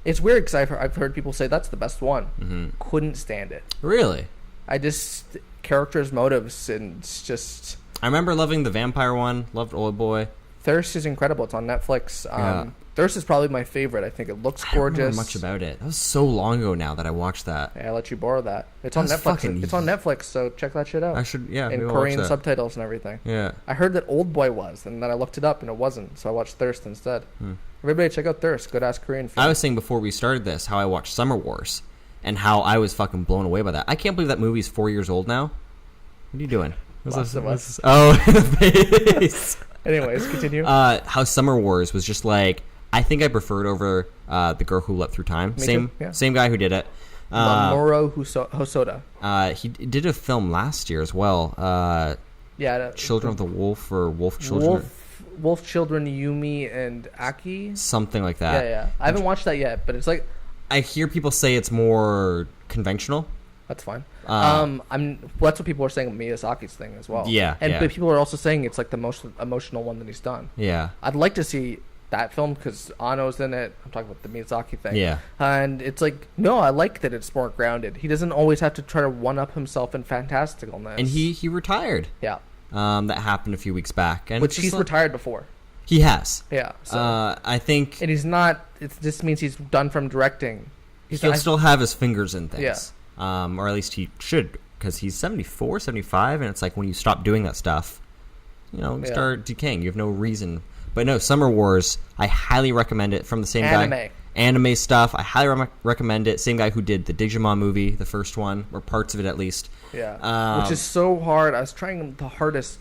Speaker 1: It's weird because I've heard people say that's the best one.
Speaker 2: Mm-hmm.
Speaker 1: Couldn't stand it.
Speaker 2: Really?
Speaker 1: I just... characters' motives, and it's just...
Speaker 2: I remember loving the vampire one. Loved Old Boy.
Speaker 1: Thirst is incredible. It's on Netflix. Thirst is probably my favorite. I think it looks gorgeous.
Speaker 2: I don't remember much about it. That was so long ago now that I watched that.
Speaker 1: Yeah, I let you borrow that. It's on Netflix. It's on Netflix, so check that shit out.
Speaker 2: I should,
Speaker 1: in Korean subtitles and everything.
Speaker 2: Yeah.
Speaker 1: I heard that Old Boy was, and then I looked it up, and it wasn't, so I watched Thirst instead. Everybody check out Thirst. Good-ass Korean film.
Speaker 2: I was saying before we started this how I watched Summer Wars, and how I was fucking blown away by that. I can't believe that movie's 4 years old now. What are you doing?
Speaker 1: Last of Us.
Speaker 2: Oh, in the face.
Speaker 1: Anyways, continue.
Speaker 2: How Summer Wars was just like... I think I preferred over The Girl Who Leapt Through Time. Same guy who did it.
Speaker 1: Mamoru Hosoda.
Speaker 2: He did a film last year as well. Children of the Wolf or Wolf Children.
Speaker 1: Wolf Children, Yumi and Aki.
Speaker 2: Something like that.
Speaker 1: Yeah. I haven't watched that yet, but it's like...
Speaker 2: I hear people say it's more conventional.
Speaker 1: That's fine. That's what people are saying Miyazaki's thing as well.
Speaker 2: Yeah.
Speaker 1: But people are also saying it's like the most emotional one that he's done.
Speaker 2: Yeah.
Speaker 1: I'd like to see that film because Anno's in it. I'm talking about the Miyazaki thing.
Speaker 2: Yeah.
Speaker 1: And it's like, no, I like that it's more grounded. He doesn't always have to try to one-up himself in fantasticalness.
Speaker 2: And he retired.
Speaker 1: Yeah.
Speaker 2: That happened a few weeks back. And
Speaker 1: which he's retired before.
Speaker 2: He has.
Speaker 1: Yeah. So.
Speaker 2: I think...
Speaker 1: And he's not... This means he's done from directing.
Speaker 2: He'll still have his fingers in things. Yeah. Or at least he should, because he's 74, 75, and it's like when you stop doing that stuff, you start decaying. You have no reason... But no, Summer Wars, I highly recommend it from the same guy. Anime stuff, I highly recommend it. Same guy who did the Digimon movie, the first one, or parts of it at least.
Speaker 1: Yeah, which is so hard. I was trying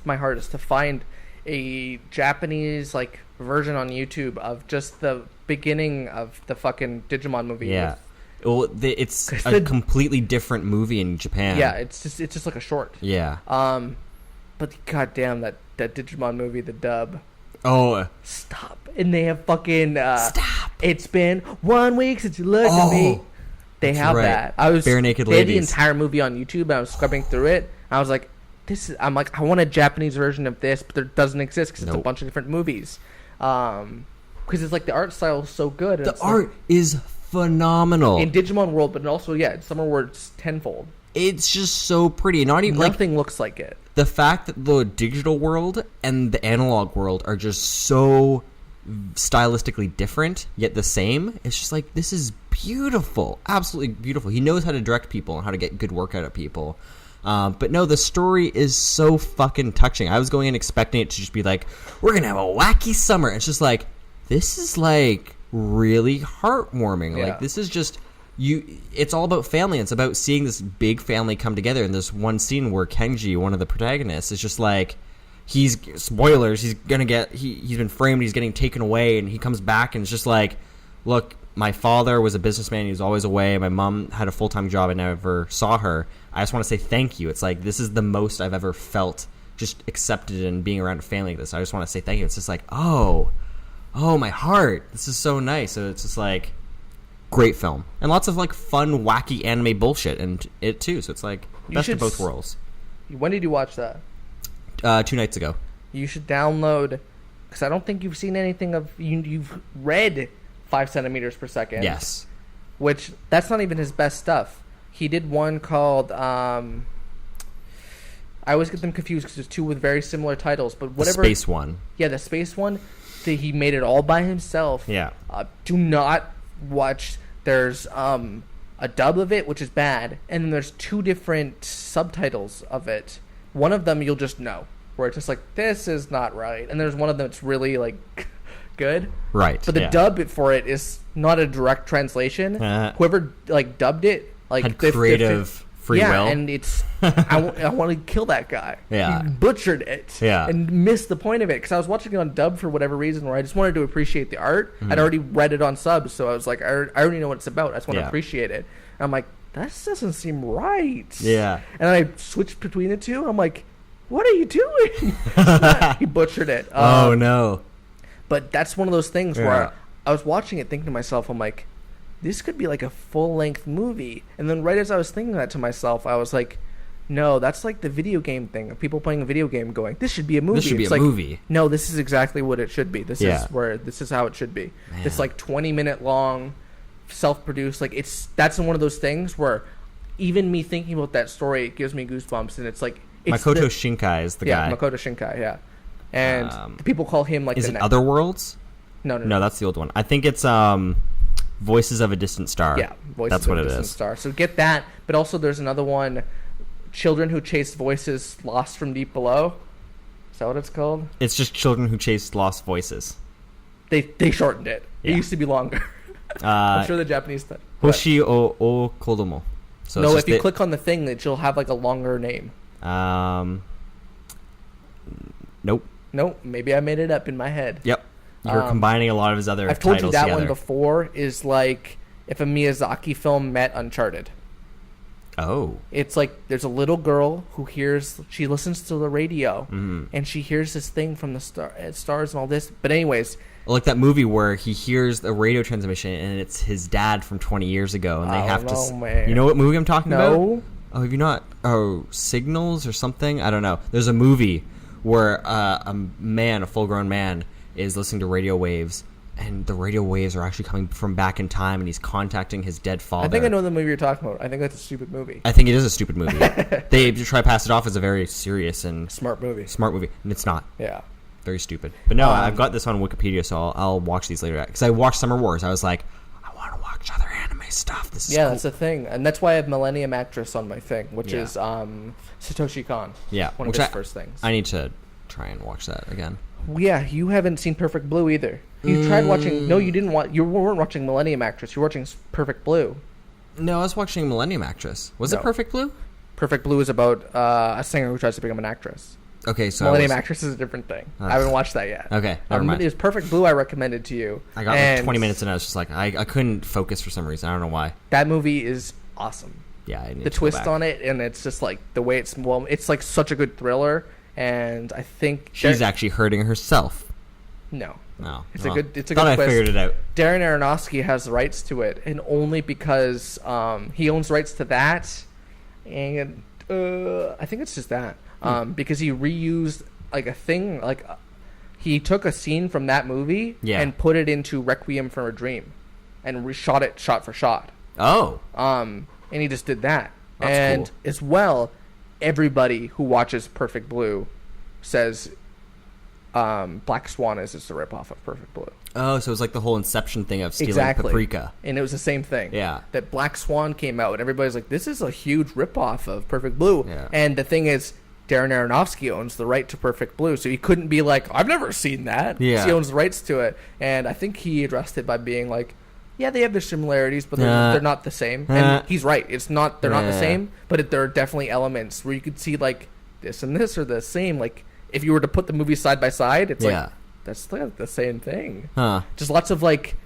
Speaker 1: my hardest to find a Japanese version on YouTube of just the beginning of the fucking Digimon movie.
Speaker 2: Yeah. Well, it's a completely different movie in Japan.
Speaker 1: Yeah, it's just like a short.
Speaker 2: Yeah.
Speaker 1: But goddamn that Digimon movie, the dub.
Speaker 2: Oh,
Speaker 1: stop! And they have fucking
Speaker 2: stop.
Speaker 1: It's been 1 week since you looked at me. They have that. I was
Speaker 2: bare naked
Speaker 1: ladies.
Speaker 2: They had
Speaker 1: the entire movie on YouTube. And I was scrubbing through it. I was like, I want a Japanese version of this, but it doesn't exist because it's a bunch of different movies. Because it's like the art style is so good.
Speaker 2: The art is phenomenal
Speaker 1: in Digimon World, but also in Summer Wars tenfold.
Speaker 2: It's just so pretty. Not even
Speaker 1: nothing looks like it.
Speaker 2: The fact that the digital world and the analog world are just so stylistically different, yet the same, it's just like, this is beautiful. Absolutely beautiful. He knows how to direct people and how to get good work out of people. But no, the story is so fucking touching. I was going in expecting it to just be like, we're going to have a wacky summer. It's just like, this is really heartwarming.
Speaker 1: Yeah.
Speaker 2: This is just... it's all about family. It's about seeing this big family come together. In this one scene where Kenji, one of the protagonists, is just he's spoilers. He's gonna get he's been framed. He's getting taken away, and he comes back and it's just like, look, my father was a businessman. He was always away. My mom had a full-time job. I never saw her. I just want to say thank you. It's like, this is the most I've ever felt just accepted in being around a family like this. I just want to say thank you. It's just like, oh, my heart. This is so nice. So it's just like, great film. And lots of like fun, wacky anime bullshit in it too. So it's like, best of both worlds.
Speaker 1: When did you watch that?
Speaker 2: 2 nights ago.
Speaker 1: You should download, because I don't think you've seen anything of, you've read 5 centimeters per second.
Speaker 2: Yes.
Speaker 1: Which, that's not even his best stuff. He did one called, I always get them confused because there's 2 with very similar titles, but whatever.
Speaker 2: The space one.
Speaker 1: Yeah, the space one. He made it all by himself.
Speaker 2: Yeah.
Speaker 1: Do not watch. There's a dub of it, which is bad, and then there's 2 different subtitles of it. One of them you'll just know, where it's just like, this is not right, and there's one of them that's really like good.
Speaker 2: Right.
Speaker 1: But the dub for it is not a direct translation. Whoever like dubbed it like
Speaker 2: had creative free will.
Speaker 1: Yeah, and it's I want to kill that guy.
Speaker 2: Yeah.
Speaker 1: He butchered it.
Speaker 2: Yeah.
Speaker 1: And missed the point of it because I was watching it on dub for whatever reason, where I just wanted to appreciate the art. I'd already read it on subs, so I was like, I already know what it's about. I just want to appreciate it. And I'm like, that doesn't seem right.
Speaker 2: Yeah.
Speaker 1: And I switched between the 2. I'm like, what are you doing? He butchered it.
Speaker 2: Oh no.
Speaker 1: But that's one of those things where I was watching it thinking to myself, I'm like, this could be like a full-length movie. And then right as I was thinking that to myself, I was like, no, that's like the video game thing of people playing a video game going, this should be a movie.
Speaker 2: This should be a movie.
Speaker 1: No, this is exactly what it should be. This is how it should be.
Speaker 2: Man.
Speaker 1: This like 20-minute long, self-produced, like that's one of those things where even me thinking about that story, it gives me goosebumps, and it's like
Speaker 2: Makoto Shinkai is the guy.
Speaker 1: Yeah, Makoto Shinkai, yeah. And the people call him like
Speaker 2: is it Otherworlds?
Speaker 1: No,
Speaker 2: that's the old one. I think it's Voices of a Distant Star.
Speaker 1: Yeah,
Speaker 2: That's what it is.
Speaker 1: Distant Star. So get that, but also there's another one, Children Who Chase Voices Lost from Deep Below. Is that what it's called?
Speaker 2: It's just Children Who Chase Lost Voices.
Speaker 1: They shortened it.
Speaker 2: Yeah.
Speaker 1: It used to be longer. I'm sure the Japanese stuff.
Speaker 2: Hoshi o Kodomo. So
Speaker 1: no, if you click on the thing, it'll have like a longer name.
Speaker 2: Nope.
Speaker 1: Nope. Maybe I made it up in my head.
Speaker 2: Yep. You're combining a lot of his other titles together.
Speaker 1: I've told you that one before is like if a Miyazaki film met Uncharted.
Speaker 2: Oh.
Speaker 1: It's like there's a little girl who she listens to the radio, and she hears this thing from the stars and all this. But anyways.
Speaker 2: Like that movie where he hears the radio transmission and it's his dad from 20 years ago, and they have to. Man. You know what movie I'm talking about?
Speaker 1: No.
Speaker 2: Oh, have you not? Oh, Signals or something? I don't know. There's a movie where a full-grown man, is listening to radio waves, and the radio waves are actually coming from back in time, and he's contacting his dead father.
Speaker 1: I think I know the movie you're talking about. I think that's a stupid movie.
Speaker 2: I think it is a stupid movie. They try to pass it off as a very serious and
Speaker 1: smart movie,
Speaker 2: and it's not.
Speaker 1: Yeah.
Speaker 2: Very stupid. But no, I've got this on Wikipedia, so I'll watch these later. Because I watched Summer Wars. I was like, I want to watch other anime stuff. This is cool.
Speaker 1: That's the thing. And that's why I have Millennium Actress on my thing, which is Satoshi Kon.
Speaker 2: Yeah.
Speaker 1: One of his first things.
Speaker 2: I need to try and watch that again.
Speaker 1: Yeah, you haven't seen Perfect Blue either. You tried watching... No, you didn't watch... You weren't watching Millennium Actress. You were watching Perfect Blue.
Speaker 2: No, I was watching Millennium Actress. Was it Perfect Blue?
Speaker 1: Perfect Blue is about a singer who tries to become an actress.
Speaker 2: Okay, so
Speaker 1: Millennium Actress is a different thing. I haven't watched that yet.
Speaker 2: Okay, never mind.
Speaker 1: It was Perfect Blue I recommended to you.
Speaker 2: I got like 20 minutes and I was just like, I couldn't focus for some reason. I don't know why.
Speaker 1: That movie is awesome.
Speaker 2: Yeah, I need
Speaker 1: the
Speaker 2: to
Speaker 1: twist on it, and it's just like the way it's like such a good thriller, and I think
Speaker 2: she's actually hurting herself.
Speaker 1: No. It's
Speaker 2: well,
Speaker 1: a good twist.
Speaker 2: I figured it out.
Speaker 1: Darren Aronofsky has the rights to it, and only because he owns rights to that, and I think it's just that because he reused like a thing, like he took a scene from that movie and put it into Requiem for a Dream, and reshot it shot for shot.
Speaker 2: Oh.
Speaker 1: And he just did that.
Speaker 2: That's
Speaker 1: and
Speaker 2: cool.
Speaker 1: as well, everybody who watches Perfect Blue says Black Swan is just a ripoff of Perfect Blue.
Speaker 2: Oh, so it was like the whole Inception thing of stealing paprika.
Speaker 1: And it was the same thing.
Speaker 2: Yeah.
Speaker 1: That Black Swan came out, and everybody's like, this is a huge ripoff of Perfect Blue.
Speaker 2: Yeah.
Speaker 1: And the thing is, Darren Aronofsky owns the right to Perfect Blue, so he couldn't be like, I've never seen that.
Speaker 2: Yeah.
Speaker 1: He owns the rights to it. And I think he addressed it by being like, yeah, they have their similarities, but they're not the same. And he's right. They're not the same, but there are definitely elements where you could see like this and this are the same. Like if you were to put the movies side by side, it's like that's like the same thing.
Speaker 2: Huh.
Speaker 1: Just lots of like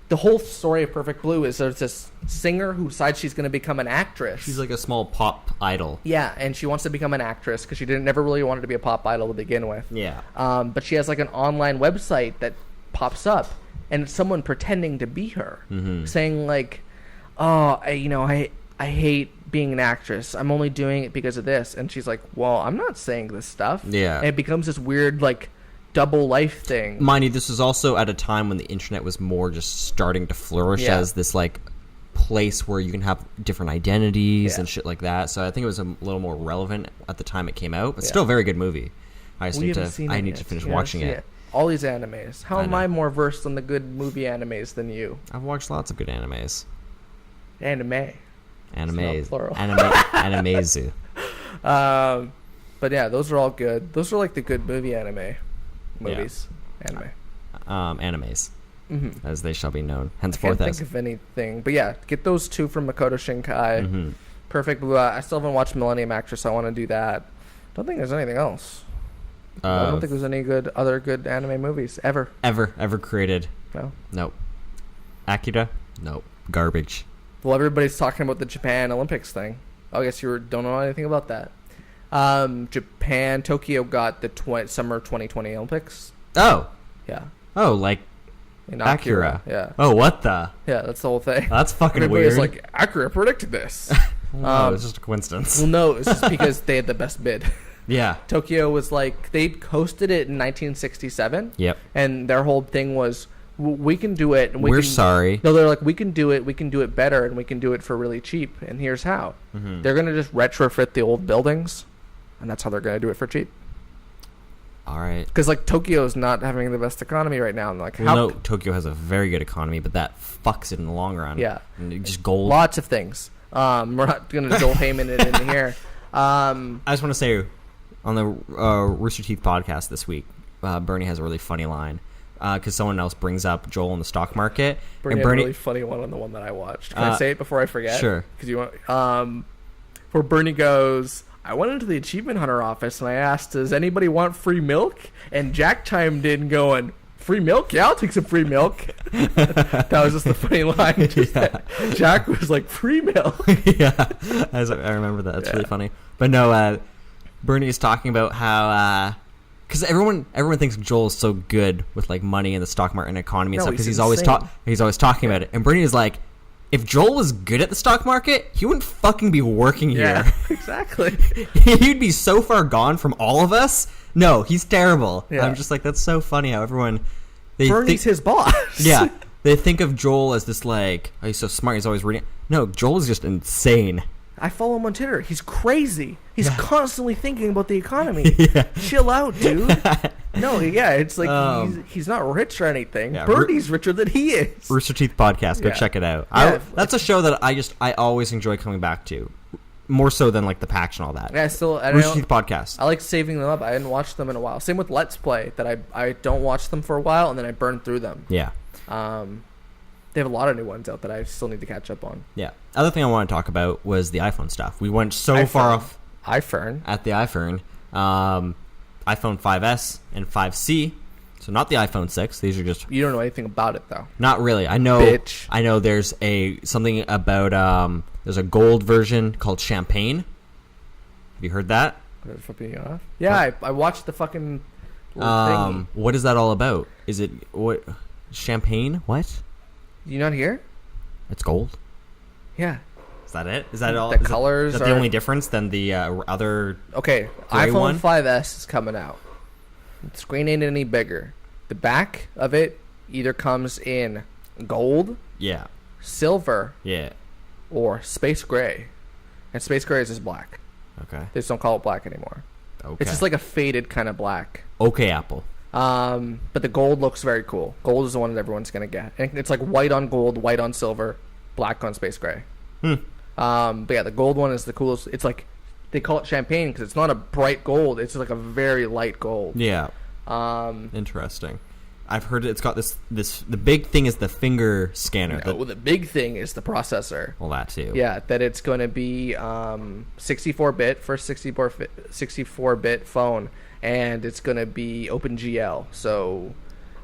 Speaker 1: the whole story of Perfect Blue is there's this singer who decides she's going to become an actress.
Speaker 2: She's like a small pop idol.
Speaker 1: Yeah, and she wants to become an actress because she never really wanted to be a pop idol to begin with.
Speaker 2: Yeah.
Speaker 1: But she has like an online website that pops up, and it's someone pretending to be her, saying like, "Oh, I hate being an actress. I'm only doing it because of this." And she's like, "Well, I'm not saying this stuff."
Speaker 2: Yeah.
Speaker 1: And it becomes this weird like double life thing.
Speaker 2: Mind you, this was also at a time when the internet was more just starting to flourish as this like place where you can have different identities and shit like that. So I think it was a little more relevant at the time it came out, but still a very good movie. I just need to finish watching it.
Speaker 1: All these animes. How am I more versed on the good movie animes than you?
Speaker 2: I've watched lots of good animes.
Speaker 1: Animes. Plural.
Speaker 2: Animes.
Speaker 1: But yeah, those are all good. Those are like the good movie movies.
Speaker 2: Animes. As they shall be known henceforth.
Speaker 1: I can't think of anything. But yeah, get those two from Makoto Shinkai. Perfect Blue. I still haven't watched Millennium Actress, so I want to do that. Don't think there's anything else. I don't think there's any other good anime movies ever
Speaker 2: created.
Speaker 1: No.
Speaker 2: Nope. Akira? Nope. Garbage.
Speaker 1: Well, everybody's talking about the Japan Olympics thing. I guess you don't know anything about that. Tokyo got the summer 2020 Olympics.
Speaker 2: Oh.
Speaker 1: Yeah.
Speaker 2: Oh, like
Speaker 1: in
Speaker 2: Akira.
Speaker 1: Yeah.
Speaker 2: Oh, what the?
Speaker 1: Yeah, that's the whole thing.
Speaker 2: That's fucking
Speaker 1: Everybody's
Speaker 2: weird.
Speaker 1: like, Akira predicted this.
Speaker 2: No, it's just a coincidence.
Speaker 1: Well, no, it's just because they had the best bid.
Speaker 2: Yeah.
Speaker 1: Tokyo was like, they hosted it in 1967.
Speaker 2: Yep.
Speaker 1: And their whole thing was, we can do it. And
Speaker 2: we're sorry.
Speaker 1: No, they're like, we can do it better, and we can do it for really cheap. And here's how. They're going to just retrofit the old buildings, and that's how they're going to do it for cheap.
Speaker 2: All right.
Speaker 1: Because like Tokyo's not having the best economy right now. And like,
Speaker 2: no, Tokyo has a very good economy, but that fucks it in the long run.
Speaker 1: Yeah.
Speaker 2: And just gold.
Speaker 1: Lots of things. We're not going to Joel Heyman it in here.
Speaker 2: I just want to say, on the Rooster Teeth podcast this week, Bernie has a really funny line because someone else brings up Joel in the stock market.
Speaker 1: Bernie had a really funny one on the one that I watched. Can I say it before I forget?
Speaker 2: Sure.
Speaker 1: Because you want, where Bernie goes, I went into the Achievement Hunter office and I asked, does anybody want free milk? And Jack chimed in going, free milk? Yeah, I'll take some free milk. That was just the funny line. Jack was like, free milk.
Speaker 2: Yeah, I remember that. It's really funny. But no, Bernie is talking about how because everyone thinks Joel is so good with like money and the stock market and economy and stuff because he's always talking about it. And Bernie is like, if Joel was good at the stock market, he wouldn't fucking be working here.
Speaker 1: Yeah, exactly.
Speaker 2: He'd be so far gone from all of us. No, he's terrible. Yeah. I'm just like, that's so funny how everyone
Speaker 1: Bernie's his boss.
Speaker 2: Yeah, they think of Joel as this like, oh, he's so smart, he's always reading. No, Joel is just insane.
Speaker 1: I follow him on Twitter. He's crazy. He's constantly thinking about the economy. Chill out, dude. No, it's like he's not rich or anything. Yeah, Bernie's richer than he is.
Speaker 2: Rooster Teeth Podcast. Go check it out. That's a show that I always enjoy coming back to. More so than like the Pax and all that.
Speaker 1: Yeah,
Speaker 2: Rooster Teeth Podcast.
Speaker 1: I like saving them up. I hadn't watched them in a while. Same with Let's Play, that I don't watch them for a while and then I burn through them.
Speaker 2: Yeah.
Speaker 1: They have a lot of new ones out that I still need to catch up on.
Speaker 2: Yeah. Other thing I want to talk about was the iPhone stuff. We went so far off at the iPhone. iPhone 5S and 5C. So not the iPhone 6. These are just...
Speaker 1: You don't know anything about it, though.
Speaker 2: Not really. I know.
Speaker 1: Bitch.
Speaker 2: I know there's something about... there's a gold version called Champagne. Have you heard that?
Speaker 1: Yeah, I watched the fucking thing.
Speaker 2: What is that all about? Is it... what? Champagne? What?
Speaker 1: You not hear?
Speaker 2: It's gold.
Speaker 1: Yeah.
Speaker 2: Is that it? Is that all?
Speaker 1: The colors
Speaker 2: is that the only difference than the other?
Speaker 1: Okay, iPhone 5S is coming out. The screen ain't any bigger. The back of it either comes in gold, silver, or space gray, and space gray is just black.
Speaker 2: Okay.
Speaker 1: They just don't call it black anymore. Okay. It's just like a faded kind of black.
Speaker 2: Okay, Apple.
Speaker 1: But the gold looks very cool. Gold is the one that everyone's gonna get. And it's like white on gold, white on silver, black on space gray. But yeah, the gold one is the coolest. It's like they call it champagne because it's not a bright gold. It's like a very light gold.
Speaker 2: Yeah. Interesting. I've heard it's got this. The big thing is the finger scanner.
Speaker 1: No, the big thing is the processor.
Speaker 2: Well, that too.
Speaker 1: Yeah, that it's going to be 64-bit for 64-bit phone. And it's going to be OpenGL. So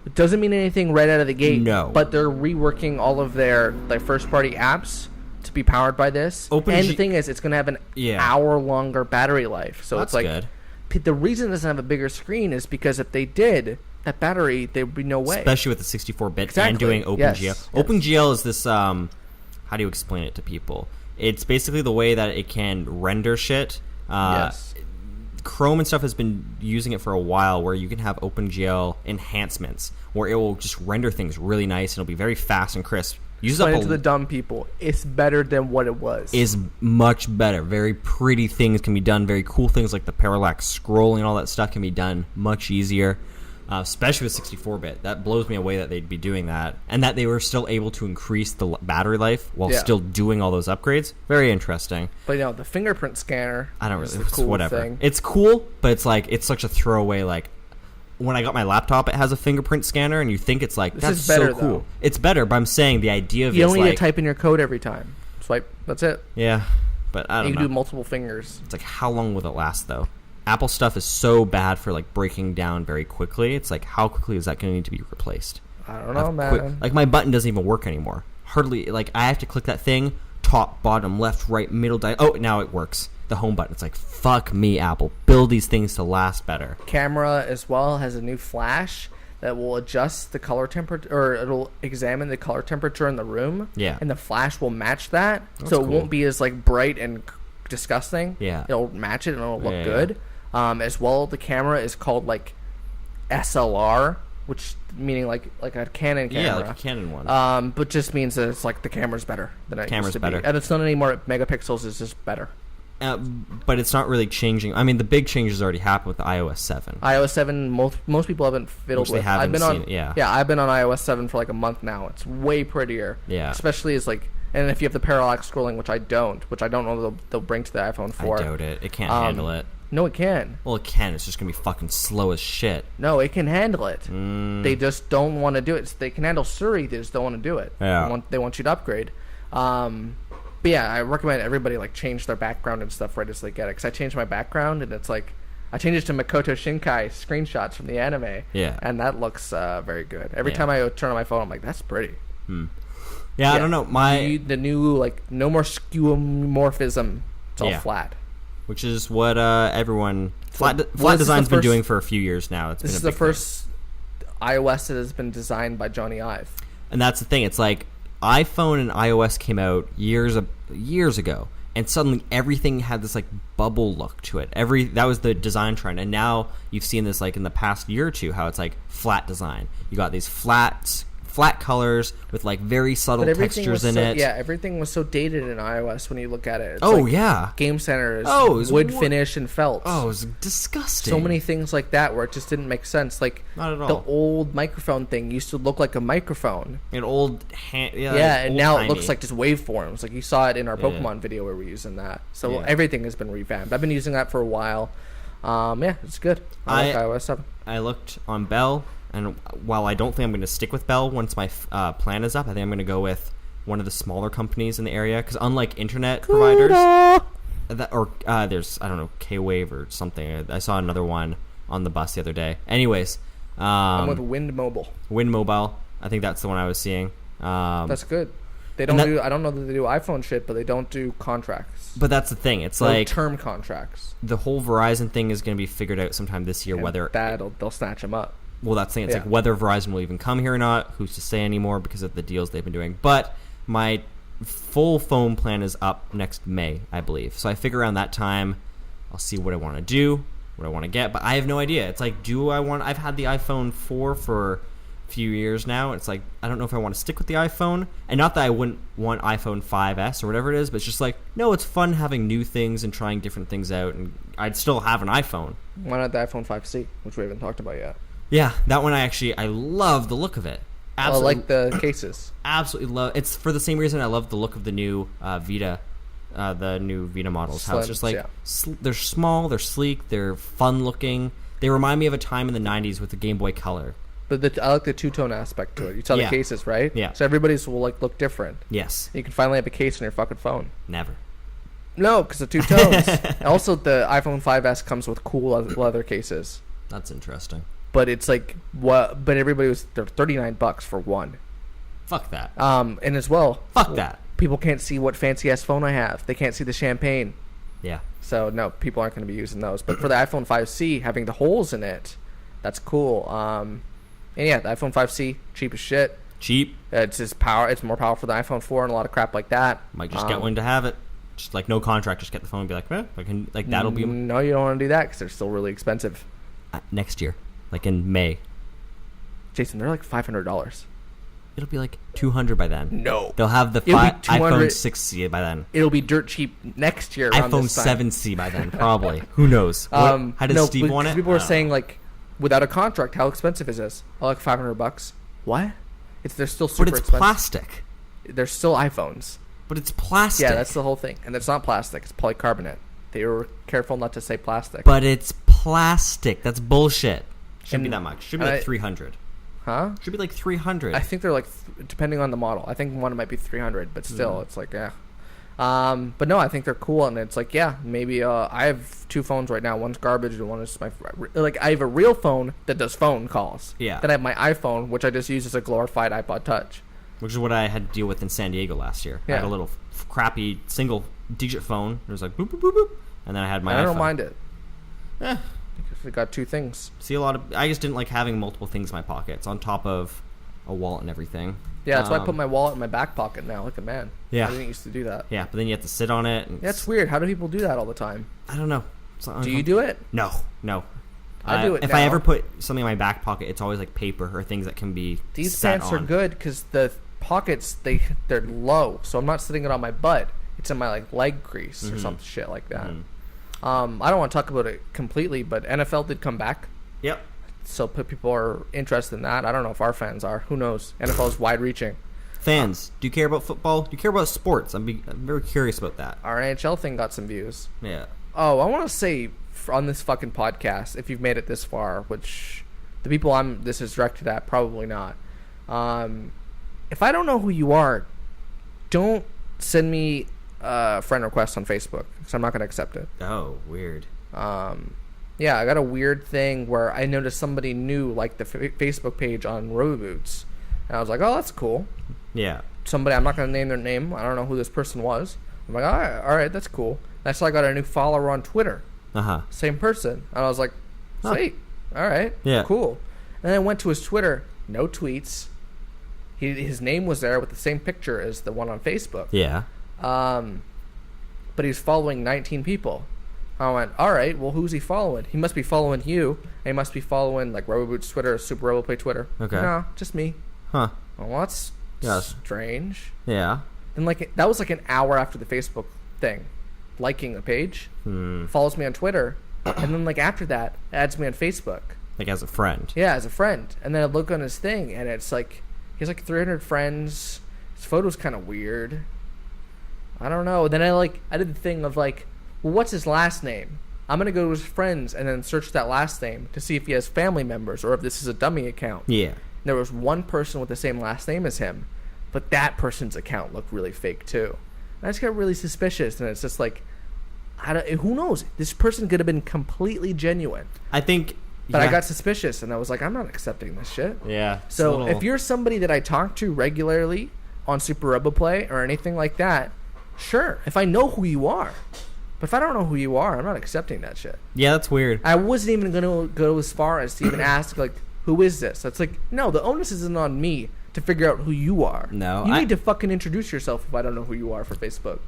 Speaker 1: It doesn't mean anything right out of the gate.
Speaker 2: No.
Speaker 1: But they're reworking all of their first-party apps to be powered by this. The thing is, it's going to have an hour longer battery life. So
Speaker 2: that's
Speaker 1: it's like
Speaker 2: good.
Speaker 1: The reason it doesn't have a bigger screen is because if they did, that battery, there would be no way.
Speaker 2: Especially with the 64-bit and doing OpenGL.
Speaker 1: Yes.
Speaker 2: OpenGL is this, how do you explain it to people? It's basically the way that it can render shit.
Speaker 1: Yes.
Speaker 2: Chrome and stuff has been using it for a while, where you can have OpenGL enhancements where it will just render things really nice and it'll be very fast and crisp.
Speaker 1: Explain it to the dumb people. It's better than what it was.
Speaker 2: Is much better. Very pretty things can be done. Very cool things like the parallax scrolling and all that stuff can be done much easier. Especially with 64-bit. That blows me away that they'd be doing that. And that they were still able to increase the battery life while still doing all those upgrades. Very interesting.
Speaker 1: But, the fingerprint scanner
Speaker 2: it's
Speaker 1: cool
Speaker 2: whatever.
Speaker 1: thing.
Speaker 2: It's cool, but it's like, it's such a throwaway, like, when I got my laptop, it has a fingerprint scanner, and you think it's like, that's so cool.
Speaker 1: Though.
Speaker 2: It's better, but I'm saying the idea of it is
Speaker 1: you only
Speaker 2: like...
Speaker 1: need to type in your code every time. Swipe. That's it.
Speaker 2: Yeah, but I don't know.
Speaker 1: You can do multiple fingers.
Speaker 2: It's like, how long will it last, though? Apple stuff is so bad for like breaking down very quickly. It's like, how quickly is that going to need to be replaced?
Speaker 1: I don't know, man.
Speaker 2: Like, my button doesn't even work anymore. Hardly. Like, I have to click that thing, top, bottom, left, right, middle. Oh, now it works. The home button. It's like, fuck me, Apple. Build these things to last better.
Speaker 1: Camera as well has a new flash that will adjust the color temperature, or it'll examine the color temperature in the room.
Speaker 2: Yeah.
Speaker 1: And the flash will match that,
Speaker 2: That's
Speaker 1: so it
Speaker 2: cool.
Speaker 1: won't be as like bright and disgusting.
Speaker 2: Yeah.
Speaker 1: It'll match it and it'll look good. As well, the camera is called like SLR, which meaning like a Canon camera.
Speaker 2: Yeah, like a Canon one.
Speaker 1: But just means that it's like the camera's better than it used to
Speaker 2: better.
Speaker 1: be. And it's not any more megapixels, it's just better.
Speaker 2: But it's not really changing. I mean, the big changes already happened with the iOS 7.
Speaker 1: iOS 7, most people haven't fiddled
Speaker 2: Which they
Speaker 1: with.
Speaker 2: haven't seen it,
Speaker 1: yeah, I've been on iOS 7 for like a month now. It's way prettier.
Speaker 2: Yeah.
Speaker 1: Especially as like, and if you have the parallax scrolling, which I don't know they'll bring to the iPhone 4.
Speaker 2: I doubt it. It can't handle it.
Speaker 1: No, it can.
Speaker 2: Well, it can. It's just going to be fucking slow as shit.
Speaker 1: No, it can handle it. They just don't want to do it. They can handle Siri. They just don't want to do it.
Speaker 2: Yeah.
Speaker 1: They want you to upgrade. But yeah, I recommend everybody like change their background and stuff right as they get it. Because I changed my background and it's like, I changed it to Makoto Shinkai screenshots from the anime.
Speaker 2: Yeah.
Speaker 1: And that looks very good. Every time I turn on my phone, I'm like, that's pretty.
Speaker 2: Yeah, I don't know.
Speaker 1: The new, like, no more skeuomorphism. It's all flat.
Speaker 2: Which is what everyone... Flat design's been doing for a few years now.
Speaker 1: This is the first iOS that has been designed by Johnny Ive.
Speaker 2: And that's the thing. It's like iPhone and iOS came out years ago, and suddenly everything had this like bubble look to it. That was the design trend, and now you've seen this like in the past year or two, how it's like flat design. You got these flat colors with like very subtle textures in it.
Speaker 1: Yeah, everything was so dated in iOS when you look at it.
Speaker 2: It's
Speaker 1: Game Center is wood finish and felt.
Speaker 2: Oh, it was disgusting.
Speaker 1: So many things like that where it just didn't make sense. Like
Speaker 2: not at all.
Speaker 1: The old microphone thing used to look like a microphone.
Speaker 2: An old hand.
Speaker 1: And now it looks like just waveforms. Like you saw it in our Pokemon video where we're using that. So everything has been revamped. I've been using that for a while. It's good. I like iOS 7.
Speaker 2: I looked on Bell. And while I don't think I'm going to stick with Bell once my plan is up, I think I'm going to go with one of the smaller companies in the area. Because unlike internet providers, there's, I don't know, K-Wave or something. I saw another one on the bus the other day. Anyways.
Speaker 1: I'm with Wind Mobile.
Speaker 2: Wind Mobile. I think that's the one I was seeing.
Speaker 1: That's good. They don't I don't know that they do iPhone shit, but they don't do contracts.
Speaker 2: But that's the thing. It's like
Speaker 1: term contracts.
Speaker 2: The whole Verizon thing is going to be figured out sometime this year.
Speaker 1: And they'll snatch them up.
Speaker 2: Well, that's the thing. It's like whether Verizon will even come here or not. Who's to say anymore because of the deals they've been doing. But my full phone plan is up next May, I believe. So I figure around that time, I'll see what I want to do, what I want to get. But I have no idea. It's like, I've had the iPhone 4 for a few years now. It's like, I don't know if I want to stick with the iPhone. And not that I wouldn't want iPhone 5S or whatever it is, but it's just like, no, it's fun having new things and trying different things out. And I'd still have an iPhone.
Speaker 1: Why not the iPhone 5C, which we haven't talked about yet?
Speaker 2: Yeah, that one I love the look of it. Absolutely.
Speaker 1: I like the cases.
Speaker 2: Absolutely love. It's for the same reason I love the look of the new Vita, the new Vita models. How it's just like they're small, they're sleek, they're fun looking. They remind me of a time in the '90s with the Game Boy Color.
Speaker 1: But I like the two-tone aspect to it. You saw the cases, right?
Speaker 2: Yeah.
Speaker 1: So everybody's will like look different.
Speaker 2: Yes.
Speaker 1: You can finally have a case on your fucking phone.
Speaker 2: Never.
Speaker 1: No, because of two tones. Also, the iPhone 5S comes with cool leather cases.
Speaker 2: That's interesting.
Speaker 1: but it's like what? But everybody was they're $39 for one.
Speaker 2: Fuck that.
Speaker 1: And as well,
Speaker 2: Fuck that.
Speaker 1: People can't see what fancy ass phone I have. They can't see the champagne.
Speaker 2: Yeah.
Speaker 1: So no, people aren't going to be using those. But for the iPhone 5C having the holes in it, that's cool. And yeah, the iPhone 5C, cheap as shit.
Speaker 2: Cheap.
Speaker 1: It's just it's more powerful than iPhone 4 and a lot of crap like that.
Speaker 2: Might just get one to have it. Just like no contract, just get the phone and be like, I can, like that'll be.
Speaker 1: No, you don't want to do that because they're still really expensive.
Speaker 2: Next year, like in May.
Speaker 1: Jason, they're like $500.
Speaker 2: It'll be like 200 by then.
Speaker 1: No.
Speaker 2: They'll have the iPhone 6C by then.
Speaker 1: It'll be dirt cheap next year.
Speaker 2: iPhone 7C by then, probably. Who knows? How does Steve want it?
Speaker 1: People are saying like, without a contract, how expensive is this? Oh, like $500. What? They're still super expensive.
Speaker 2: But it's plastic.
Speaker 1: They're still iPhones.
Speaker 2: But it's plastic.
Speaker 1: Yeah, that's the whole thing. And it's not plastic. It's polycarbonate. They were careful not to say plastic.
Speaker 2: But it's plastic. That's bullshit. Shouldn't be that much. Should be like 300.
Speaker 1: Huh?
Speaker 2: Should be like 300.
Speaker 1: I think they're like, depending on the model. I think one might be 300, but still, it's like, yeah. But no, I think they're cool, and it's like, yeah, maybe I have two phones right now. One's garbage, and one is I have a real phone that does phone calls.
Speaker 2: Yeah.
Speaker 1: Then I have my iPhone, which I just use as a glorified iPod Touch.
Speaker 2: Which is what I had to deal with in San Diego last year.
Speaker 1: Yeah.
Speaker 2: I had a little crappy single-digit phone. It was like boop, boop, boop, boop. And then I had my iPhone.
Speaker 1: I don't mind it.
Speaker 2: Yeah.
Speaker 1: Because we got two things.
Speaker 2: See, I just didn't like having multiple things in my pockets on top of a wallet and everything.
Speaker 1: Yeah, that's why I put my wallet in my back pocket now. Like a man.
Speaker 2: Yeah.
Speaker 1: I didn't used to do that.
Speaker 2: Yeah, but then you have to sit on it. And
Speaker 1: That's weird. How do people do that all the time?
Speaker 2: I don't know.
Speaker 1: Do you do it?
Speaker 2: No.
Speaker 1: I do it
Speaker 2: If
Speaker 1: now.
Speaker 2: I ever put something in my back pocket, it's always like paper or things that can be
Speaker 1: These
Speaker 2: sat
Speaker 1: pants
Speaker 2: on.
Speaker 1: are good because the pockets, they're low. So I'm not sitting it on my butt. It's in my like leg crease or some shit like that. Mm-hmm. I don't want to talk about it completely, but NFL did come back.
Speaker 2: Yep.
Speaker 1: So people are interested in that. I don't know if our fans are. Who knows? NFL is wide-reaching.
Speaker 2: Fans, do you care about football? Do you care about sports? I'm very curious about that.
Speaker 1: Our NHL thing got some views.
Speaker 2: Yeah.
Speaker 1: Oh, I want to say on this fucking podcast, if you've made it this far, which the people this is directed at, probably not. If I don't know who you are, don't send me a friend request on Facebook because I'm not going to accept it.
Speaker 2: Oh, weird.
Speaker 1: Yeah, I got a weird thing where I noticed somebody new like the Facebook page on Roboboots, and I was like, oh, that's cool.
Speaker 2: Yeah.
Speaker 1: Somebody, I'm not going to name their name. I don't know who this person was. I'm like, all right, that's cool. That's why I got a new follower on Twitter. Same person. And I was like, sweet. All right.
Speaker 2: Yeah.
Speaker 1: Cool. And then I went to his Twitter. No tweets. His name was there with the same picture as the one on Facebook.
Speaker 2: Yeah.
Speaker 1: But he's following 19 people. I went, all right, well, who's he following? He must be following you. And he must be following, like, Roboboots Twitter or SuperRoboPlay Twitter.
Speaker 2: Okay.
Speaker 1: No, just me.
Speaker 2: Huh.
Speaker 1: Well, that's strange.
Speaker 2: Yeah.
Speaker 1: And, like, that was, like, an hour after the Facebook thing. Liking a page. Follows me on Twitter. And then, like, after that, adds me on Facebook.
Speaker 2: Like, as a friend.
Speaker 1: Yeah, as a friend. And then I look on his thing, and it's, like, he has, like, 300 friends. His photo's kind of weird. I don't know. Then I did the thing of, like, well, what's his last name? I'm going to go to his friends and then search that last name to see if he has family members or if this is a dummy account. Yeah. And there was one person with the same last name as him, but that person's account looked really fake too. And I just got really suspicious, and it's just like, who knows? This person could have been completely genuine.
Speaker 2: I think...
Speaker 1: But I got suspicious, and I was like, I'm not accepting this shit.
Speaker 2: Yeah.
Speaker 1: So if you're somebody that I talk to regularly on SuperRoboPlay or anything like that, sure, if I know who you are. But if I don't know who you are, I'm not accepting that shit.
Speaker 2: Yeah, that's weird.
Speaker 1: I wasn't even going to go as far as to even ask, like, who is this? That's like, no, the onus isn't on me to figure out who you are.
Speaker 2: No.
Speaker 1: You need to fucking introduce yourself if I don't know who you are for Facebook.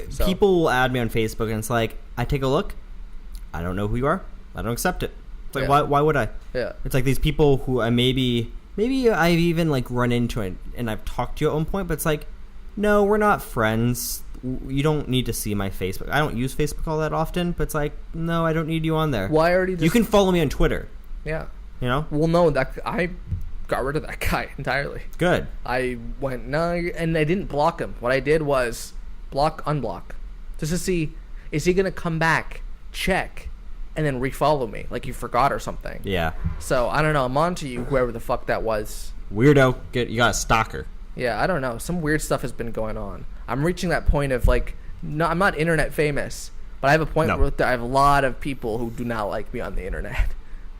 Speaker 1: So.
Speaker 2: People will add me on Facebook, and it's like, I take a look. I don't know who you are. I don't accept it. It's like, why would I?
Speaker 1: Yeah.
Speaker 2: It's like these people who I maybe I've even, like, run into it, and I've talked to you at one point, but it's like, no, we're not friends. You don't need to see my Facebook. I don't use Facebook all that often, but it's like, no, I don't need you on there.
Speaker 1: Why already?
Speaker 2: You can follow me on Twitter.
Speaker 1: Yeah.
Speaker 2: You know?
Speaker 1: Well, no, that I got rid of that guy entirely.
Speaker 2: Good.
Speaker 1: I went, no, and I didn't block him. What I did was block, unblock. Just to see, is he going to come back, check, and then refollow me, like you forgot or something.
Speaker 2: Yeah.
Speaker 1: So, I don't know. I'm on to you, whoever the fuck that was.
Speaker 2: Weirdo. You got a stalker.
Speaker 1: Yeah, I don't know. Some weird stuff has been going on. I'm reaching that point of, like, no, I'm not internet famous, but I have a point where I have a lot of people who do not like me on the internet.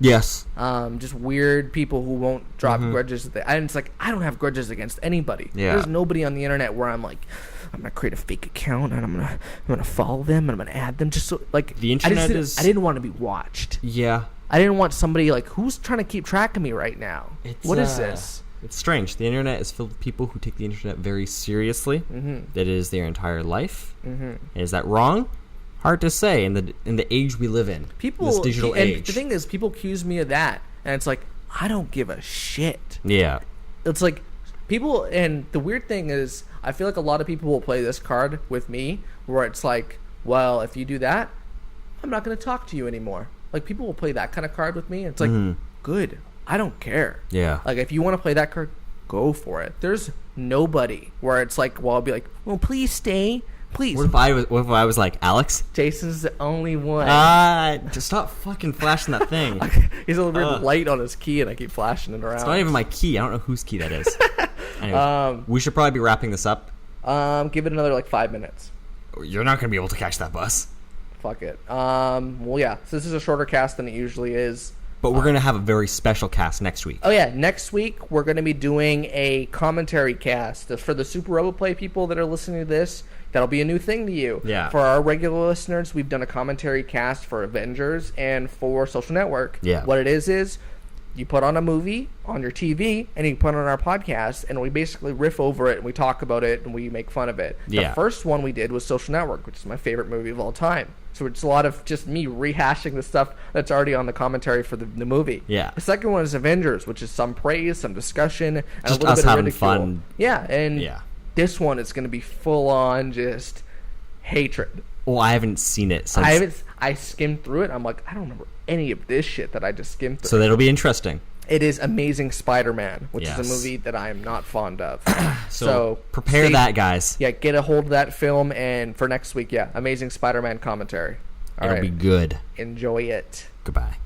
Speaker 2: Yes.
Speaker 1: Just weird people who won't drop grudges. And it's like, I don't have grudges against anybody.
Speaker 2: Yeah.
Speaker 1: There's nobody on the internet where I'm like, I'm gonna create a fake account and I'm gonna follow them and I'm gonna add them just so like
Speaker 2: the internet
Speaker 1: I didn't want to be watched.
Speaker 2: Yeah.
Speaker 1: I didn't want somebody like, who's trying to keep track of me right now? What is this?
Speaker 2: It's strange. The internet is filled with people who take the internet very seriously. That is their entire life. Is that wrong? Hard to say in the age we live in. This digital age.
Speaker 1: The thing is, people accuse me of that, and it's like, I don't give a shit.
Speaker 2: Yeah.
Speaker 1: It's like people, and the weird thing is, I feel like a lot of people will play this card with me, where it's like, well, if you do that, I'm not going to talk to you anymore. Like, people will play that kind of card with me, and it's like, good. I don't care. Yeah. Like, if you want to play that card, go for it. There's nobody where it's like, well, I'll be like, well, please stay. Please.
Speaker 2: What if I was like, Alex?
Speaker 1: Jason's the only one.
Speaker 2: Just stop fucking flashing that thing.
Speaker 1: He's a little bit light on his key, and I keep flashing it around.
Speaker 2: It's not even my key. I don't know whose key that is. Anyways, we should probably be wrapping this up.
Speaker 1: Give it another, 5 minutes.
Speaker 2: You're not going to be able to catch that bus.
Speaker 1: Fuck it. Well, yeah. So this is a shorter cast than it usually is.
Speaker 2: But we're going to have a very special cast next week.
Speaker 1: Oh, yeah. Next week, we're going to be doing a commentary cast. For the SuperRoboPlay people that are listening to this, that'll be a new thing to you. Yeah. For our regular listeners, we've done a commentary cast for Avengers and for Social Network. Yeah. What it is you put on a movie on your TV, and you put on our podcast, and we basically riff over it, and we talk about it, and we make fun of it. Yeah. The first one we did was Social Network, which is my favorite movie of all time. So it's a lot of just me rehashing the stuff that's already on the commentary for the movie. Yeah. The second one is Avengers, which is some praise, some discussion, and
Speaker 2: just
Speaker 1: a little
Speaker 2: us
Speaker 1: bit of
Speaker 2: having
Speaker 1: ridicule.
Speaker 2: Fun.
Speaker 1: Yeah, and this one is going to be full on just hatred.
Speaker 2: Well, I haven't seen it since.
Speaker 1: I skimmed through it. I'm like, I don't remember any of this shit that I just skimmed through.
Speaker 2: So that'll be interesting.
Speaker 1: It is Amazing Spider-Man, which is a movie that I am not fond of.
Speaker 2: So prepare that, guys.
Speaker 1: Yeah, get a hold of that film, and for next week, Amazing Spider-Man commentary.
Speaker 2: It'll be good.
Speaker 1: Enjoy it.
Speaker 2: Goodbye.